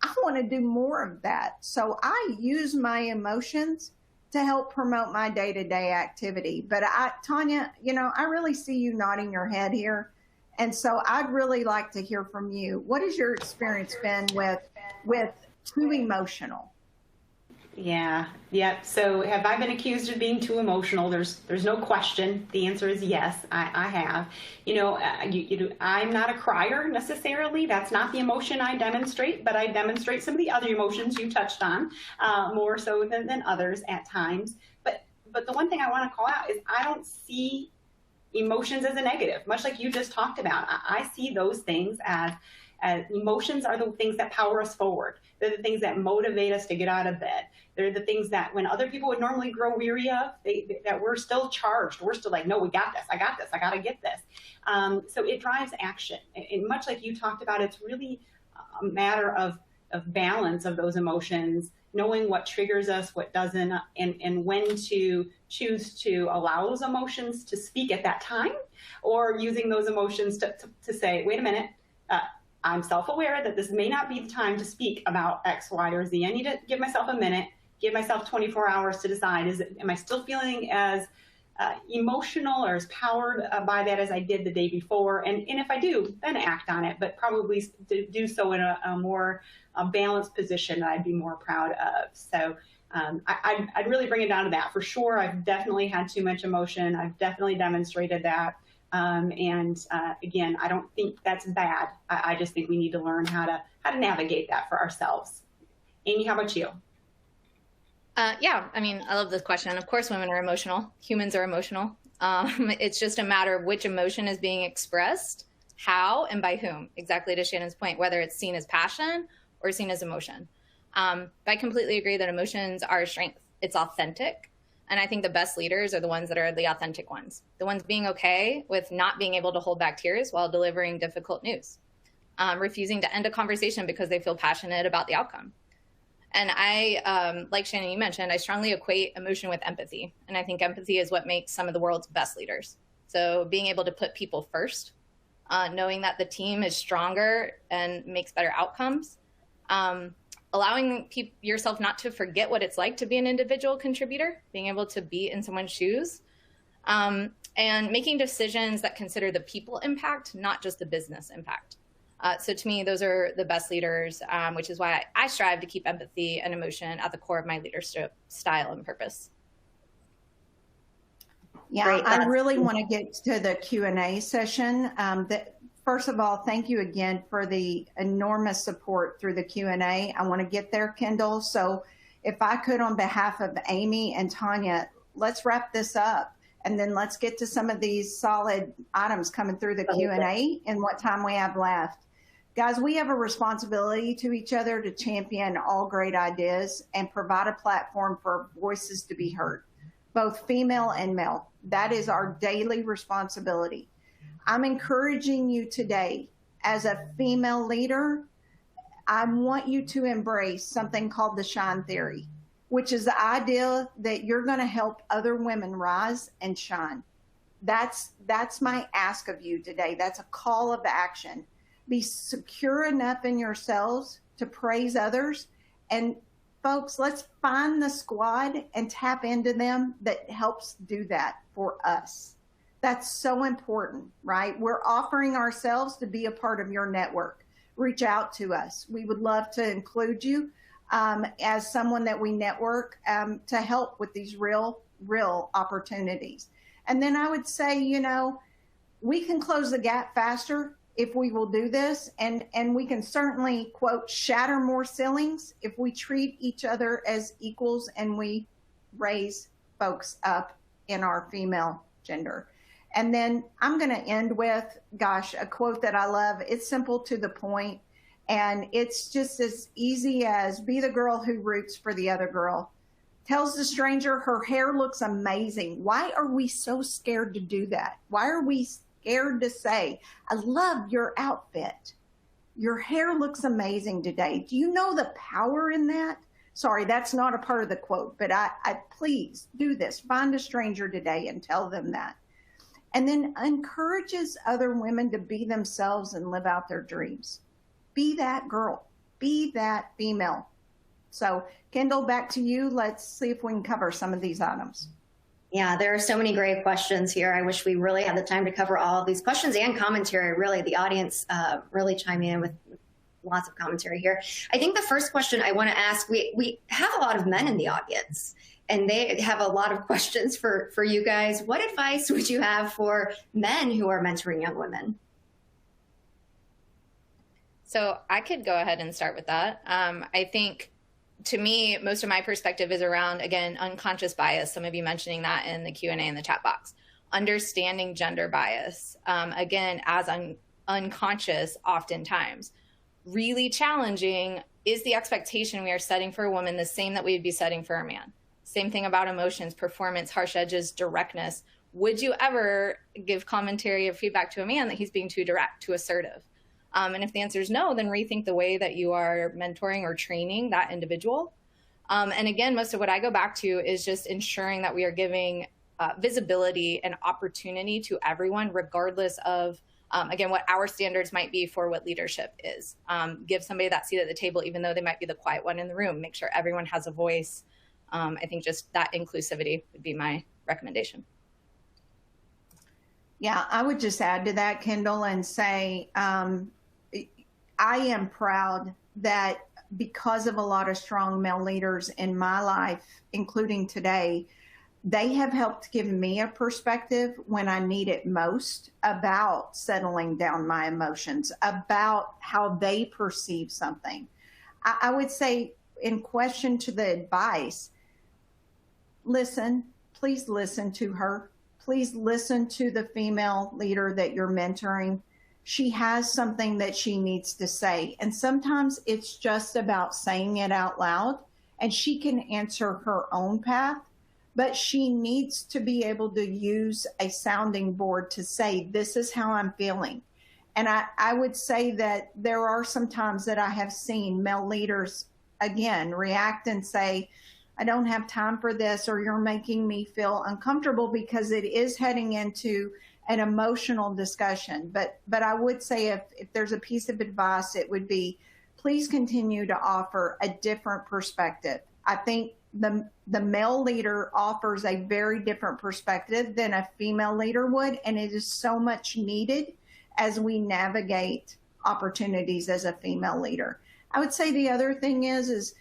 I want to do more of that. So I use my emotions to help promote my day-to-day activity. But Tanya, I really see you nodding your head here. And so I'd really like to hear from you. What has your experience been with too emotional? Yeah. So have I been accused of being too emotional? There's no question. The answer is yes, I have. I'm not a crier necessarily. That's not the emotion I demonstrate, but I demonstrate some of the other emotions you touched on, more so than others at times. But the one thing I want to call out is I don't see emotions as a negative, much like you just talked about. I see those things as emotions are the things that power us forward. They're the things that motivate us to get out of bed. They're the things that when other people would normally grow weary of, that we're still charged. We're still like, no, we got this. I got this. I got to get this. So it drives action. And much like you talked about, it's really a matter of of balance of those emotions, knowing what triggers us, what doesn't, and when to choose to allow those emotions to speak at that time, or using those emotions to say, wait a minute, I'm self-aware that this may not be the time to speak about X, Y, or Z. I need to give myself a minute, give myself 24 hours to decide, am I still feeling as emotional or as powered by that as I did the day before? And if I do, then act on it, but probably do so in a more balanced position that I'd be more proud of. So I'd really bring it down to that. For sure, I've definitely had too much emotion. I've definitely demonstrated that. Again, I don't think that's bad. I just think we need to learn how to navigate that for ourselves. Amy, how about you? Yeah, I mean, I love this question. Of course, women are emotional. Humans are emotional. It's just a matter of which emotion is being expressed, how, and by whom, exactly to Shannon's point, whether it's seen as passion or seen as emotion. But I completely agree that emotions are a strength. It's authentic. And I think the best leaders are the ones that are the authentic ones, the ones being okay with not being able to hold back tears while delivering difficult news, refusing to end a conversation because they feel passionate about the outcome. And I, like Shannon, you mentioned, I strongly equate emotion with empathy. And I think empathy is what makes some of the world's best leaders. So being able to put people first, knowing that the team is stronger and makes better outcomes, allowing yourself not to forget what it's like to be an individual contributor, being able to be in someone's shoes, and making decisions that consider the people impact, not just the business impact. So to me, those are the best leaders, which is why I strive to keep empathy and emotion at the core of my leadership style and purpose. Yeah, Great. I really want to get to the Q&A session. First of all, thank you again for the enormous support through the Q&A. I want to get there, Kendall. So if I could, on behalf of Amy and Tanya, let's wrap this up. And then let's get to some of these solid items coming through the Q&A and what time we have left. Guys, we have a responsibility to each other to champion all great ideas and provide a platform for voices to be heard, both female and male. That is our daily responsibility. I'm encouraging you today as a female leader. I want you to embrace something called the shine theory, which is the idea that you're going to help other women rise and shine. That's my ask of you today. That's a call of action. Be secure enough in yourselves to praise others. And folks, let's find the squad and tap into them that helps do that for us. That's so important, right? We're offering ourselves to be a part of your network. Reach out to us. We would love to include you as someone that we network to help with these real opportunities. And then I would say, we can close the gap faster if we will do this. And we can certainly, quote, shatter more ceilings if we treat each other as equals and we raise folks up in our female gender. And then I'm going to end with, a quote that I love. It's simple to the point, and it's just as easy as be the girl who roots for the other girl. Tells the stranger her hair looks amazing. Why are we so scared to do that? Why are we scared to say, I love your outfit. Your hair looks amazing today. Do you know the power in that? Sorry, that's not a part of the quote, but I please do this. Find a stranger today and tell them that. And then encourages other women to be themselves and live out their dreams. Be that girl. Be that female. So, Kendall, back to you. Let's see if we can cover some of these items. Yeah, there are so many great questions here. I wish we really had the time to cover all of these questions and commentary. Really, the audience really chime in with lots of commentary here. I think the first question I want to ask, we have a lot of men in the audience, and they have a lot of questions for you guys. What advice would you have for men who are mentoring young women? So I could go ahead and start with that. I think, to me, most of my perspective is around, again, unconscious bias. Some of you mentioning that in the Q&A in the chat box. Understanding gender bias, again, as unconscious oftentimes. Really challenging, is the expectation we are setting for a woman the same that we would be setting for a man? Same thing about emotions, performance, harsh edges, directness. Would you ever give commentary or feedback to a man that he's being too direct, too assertive? And if the answer is no, then rethink the way that you are mentoring or training that individual. And again, most of what I go back to is just ensuring that we are giving visibility and opportunity to everyone, regardless of, again, what our standards might be for what leadership is. Give somebody that seat at the table, even though they might be the quiet one in the room. Make sure everyone has a voice. I think just that inclusivity would be my recommendation. Yeah, I would just add to that, Kendall, and say I am proud that because of a lot of strong male leaders in my life, including today, they have helped give me a perspective when I need it most about settling down my emotions, about how they perceive something. I would say, in question to the advice, listen, please listen to her. Please listen to the female leader that you're mentoring. She has something that she needs to say. And sometimes it's just about saying it out loud, and she can answer her own path, but she needs to be able to use a sounding board to say, this is how I'm feeling. And I would say that there are some times that I have seen male leaders, again, react and say, I don't have time for this, or you're making me feel uncomfortable, because it is heading into an emotional discussion. But I would say if there's a piece of advice, it would be, please continue to offer a different perspective. I think the male leader offers a very different perspective than a female leader would, and it is so much needed as we navigate opportunities as a female leader. I would say the other thing is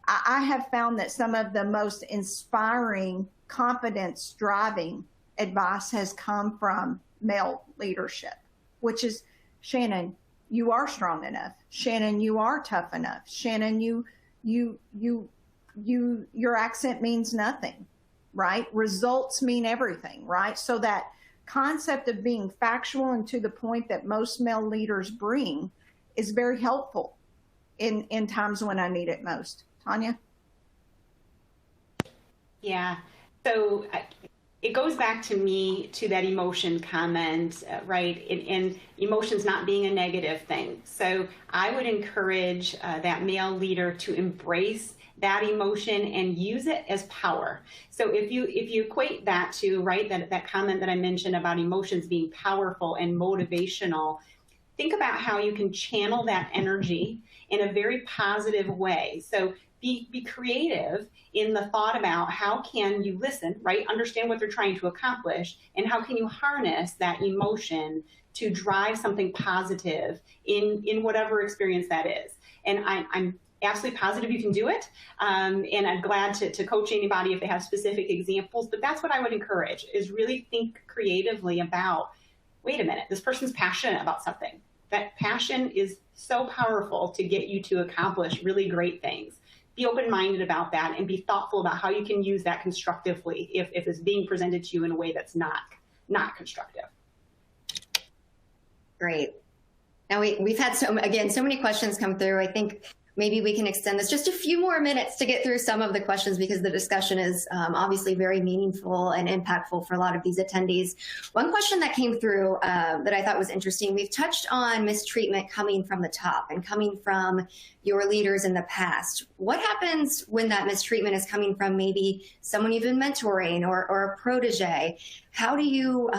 I have found that some of the most inspiring, confidence-driving advice has come from male leadership, which is, Shannon, you are strong enough. Shannon, you are tough enough. Shannon, your accent means nothing, right? Results mean everything, right? So that concept of being factual and to the point that most male leaders bring is very helpful in times when I need it most. Tanya? Yeah. So it goes back to me to that emotion comment, right? And emotions not being a negative thing. So I would encourage that male leader to embrace that emotion and use it as power. So if you equate that to, right, that comment that I mentioned about emotions being powerful and motivational, think about how you can channel that energy in a very positive way. So be creative in the thought about how can you listen, right? Understand what they're trying to accomplish, and how can you harness that emotion to drive something positive in whatever experience that is. And I'm absolutely positive you can do it. And I'm glad to coach anybody if they have specific examples, but that's what I would encourage, is really think creatively about, wait a minute, this person's passionate about something. That passion is so powerful to get you to accomplish really great things. Be open-minded about that and be thoughtful about how you can use that constructively if it's being presented to you in a way that's not constructive. Great. Now we've had so many questions come through. I think maybe we can extend this just a few more minutes to get through some of the questions, because the discussion is obviously very meaningful and impactful for a lot of these attendees. One question that came through that I thought was interesting, we've touched on mistreatment coming from the top and coming from your leaders in the past. What happens when that mistreatment is coming from maybe someone you've been mentoring or a protege? How do you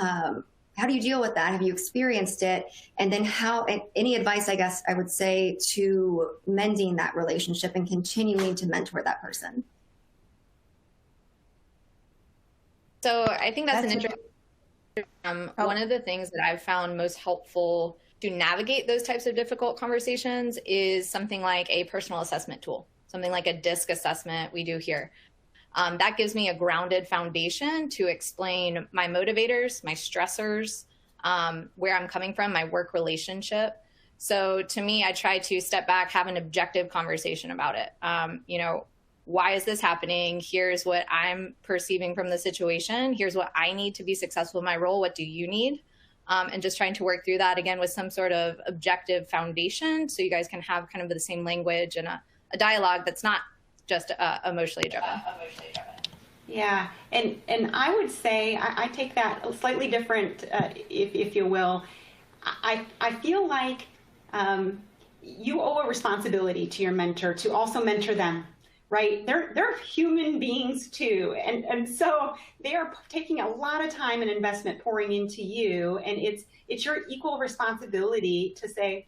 deal with that? Have you experienced it? And then any advice, I guess I would say, to mending that relationship and continuing to mentor that person? So I think that's an interesting, one of the things that I've found most helpful to navigate those types of difficult conversations is something like a personal assessment tool, something like a DISC assessment we do here. That gives me a grounded foundation to explain my motivators, my stressors, where I'm coming from, my work relationship. So to me, I try to step back, have an objective conversation about it. Why is this happening? Here's what I'm perceiving from the situation. Here's what I need to be successful in my role. What do you need? And just trying to work through that again with some sort of objective foundation, so you guys can have kind of the same language and a dialogue that's not just emotionally driven. Yeah, and I would say I take that slightly different, if you will. I feel like you owe a responsibility to your mentor to also mentor them, right? They're human beings too. And so they are taking a lot of time and investment pouring into you. And it's your equal responsibility to say,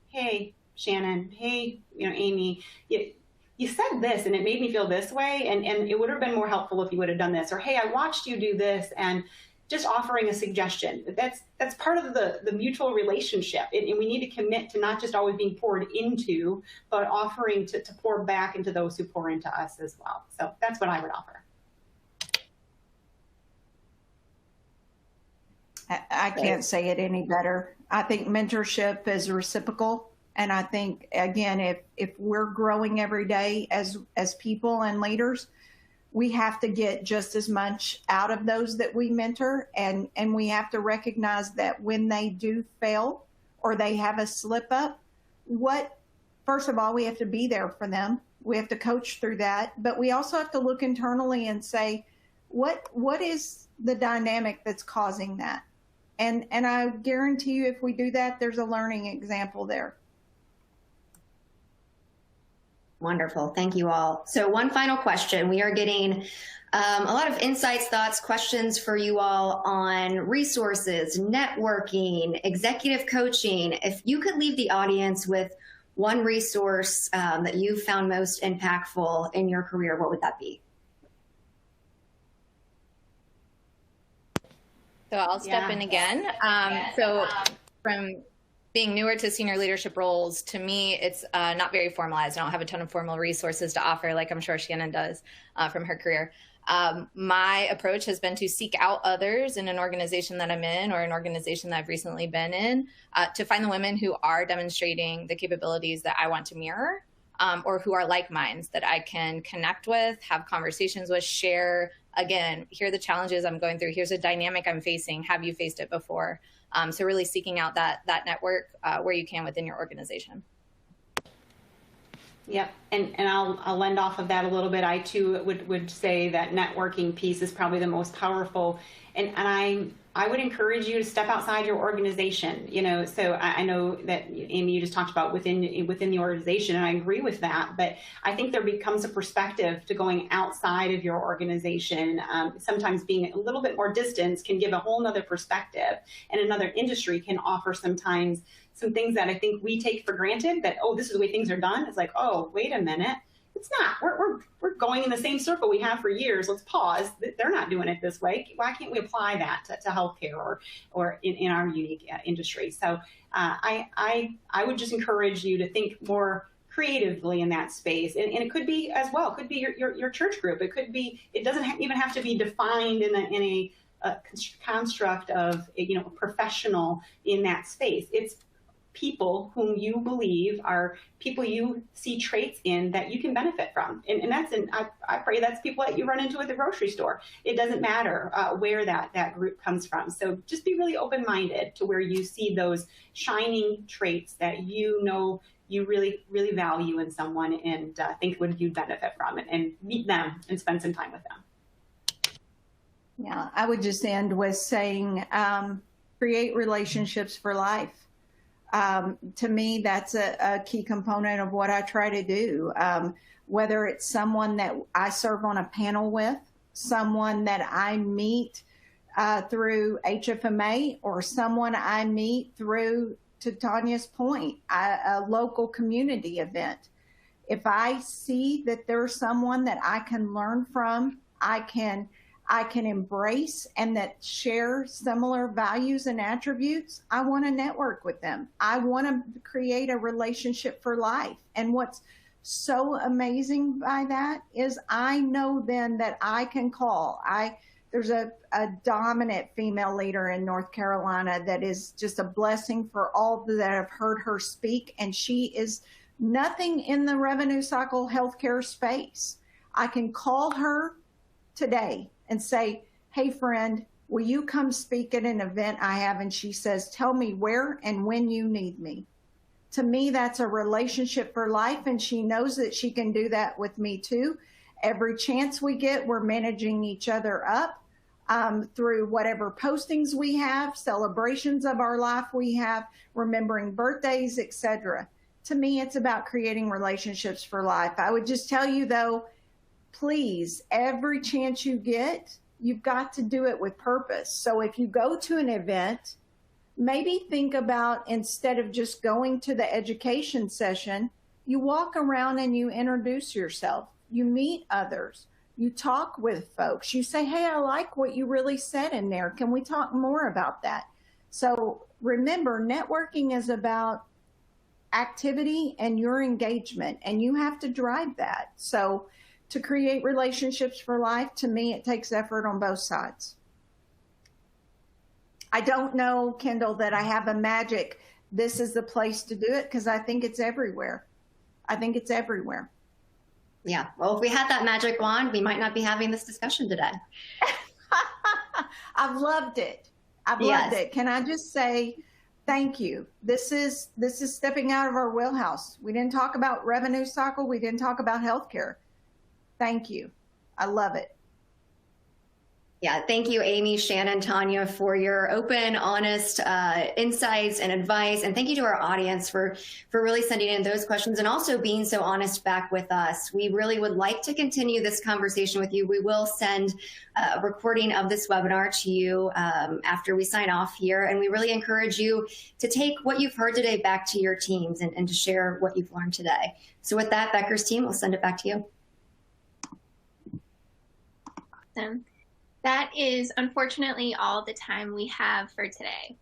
hey, Shannon, hey, Amy, you said this and it made me feel this way. And it would have been more helpful if you would have done this. Or, hey, I watched you do this, and just offering a suggestion. That's part of the mutual relationship. And we need to commit to not just always being poured into, but offering to pour back into those who pour into us as well. So that's what I would offer. I can't say it any better. I think mentorship is reciprocal. And I think, again, if we're growing every day as people and leaders, we have to get just as much out of those that we mentor. And we have to recognize that when they do fail or they have a slip up, first of all, we have to be there for them. We have to coach through that. But we also have to look internally and say, what is the dynamic that's causing that? And I guarantee you, if we do that, there's a learning example there. Wonderful. Thank you all. So one final question. We are getting a lot of insights, thoughts, questions for you all on resources, networking, executive coaching. If you could leave the audience with one resource that you found most impactful in your career, what would that be? So I'll step in again. So from being newer to senior leadership roles, to me, it's not very formalized. I don't have a ton of formal resources to offer, like I'm sure Shannon does from her career. My approach has been to seek out others in an organization that I'm in or an organization that I've recently been in to find the women who are demonstrating the capabilities that I want to mirror or who are like minds that I can connect with, have conversations with, share. Again, here are the challenges I'm going through. Here's a dynamic I'm facing. Have you faced it before? So really seeking out that network where you can within your organization. Yep, and I'll lend off of that a little bit. I too would say that networking piece is probably the most powerful, and I would encourage you to step outside your organization. So I know that Amy, you just talked about within the organization, and I agree with that. But I think there becomes a perspective to going outside of your organization. Sometimes being a little bit more distance can give a whole nother perspective, and another industry can offer sometimes some things that I think we take for granted, that, oh, this is the way things are done. It's like, oh, wait a minute. It's not. We're going in the same circle we have for years. Let's pause. They're not doing it this way. Why can't we apply that to healthcare or in our unique industry? So I would just encourage you to think more creatively in that space. And it could be as well. It could be your church group. It could be. It doesn't even have to be defined in a construct of a professional in that space. It's people whom you believe are people you see traits in that you can benefit from. And I pray that's people that you run into at the grocery store. It doesn't matter where that group comes from. So just be really open-minded to where you see those shining traits that you really, really value in someone and think you'd benefit from it, and meet them and spend some time with them. Yeah, I would just end with saying, create relationships for life. To me, that's a key component of what I try to do, whether it's someone that I serve on a panel with, someone that I meet through HFMA, or someone I meet through, to Tanya's point, a local community event. If I see that there's someone that I can learn from, I can embrace, and that share similar values and attributes, I want to network with them. I want to create a relationship for life. And what's so amazing by that is I know then that I can call. There's a dominant female leader in North Carolina that is just a blessing for all that have heard her speak. And she is nothing in the revenue cycle healthcare space. I can call her today and say, hey, friend, will you come speak at an event I have? And she says, tell me where and when you need me. To me, that's a relationship for life. And she knows that she can do that with me too. Every chance we get, we're managing each other up. through whatever postings we have, celebrations of our life we have, remembering birthdays, etc. To me, it's about creating relationships for life. I would just tell you, though, please, every chance you get, you've got to do it with purpose. So if you go to an event, maybe think about, instead of just going to the education session, you walk around and you introduce yourself. You meet others. You talk with folks. You say, hey, I like what you really said in there. Can we talk more about that? So remember, networking is about activity and your engagement, and you have to drive that. So to create relationships for life, to me, it takes effort on both sides. I don't know, Kendall, that I have a magic, this is the place to do it, because I think it's everywhere. I think it's everywhere. Yeah, well, if we had that magic wand, we might not be having this discussion today. I've loved it. I've loved it. Can I just say thank you? This is stepping out of our wheelhouse. We didn't talk about revenue cycle. We didn't talk about healthcare. Thank you. I love it. Yeah, thank you, Amy, Shannon, Tanya, for your open, honest insights and advice. And thank you to our audience for really sending in those questions and also being so honest back with us. We really would like to continue this conversation with you. We will send a recording of this webinar to you after we sign off here. And we really encourage you to take what you've heard today back to your teams and to share what you've learned today. So with that, Becker's team, we'll send it back to you. Awesome. That is unfortunately all the time we have for today.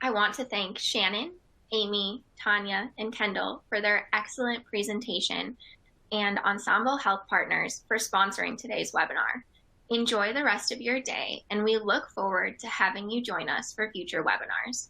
I want to thank Shannon, Amy, Tanya, and Kendall for their excellent presentation and Ensemble Health Partners for sponsoring today's webinar. Enjoy the rest of your day, and we look forward to having you join us for future webinars.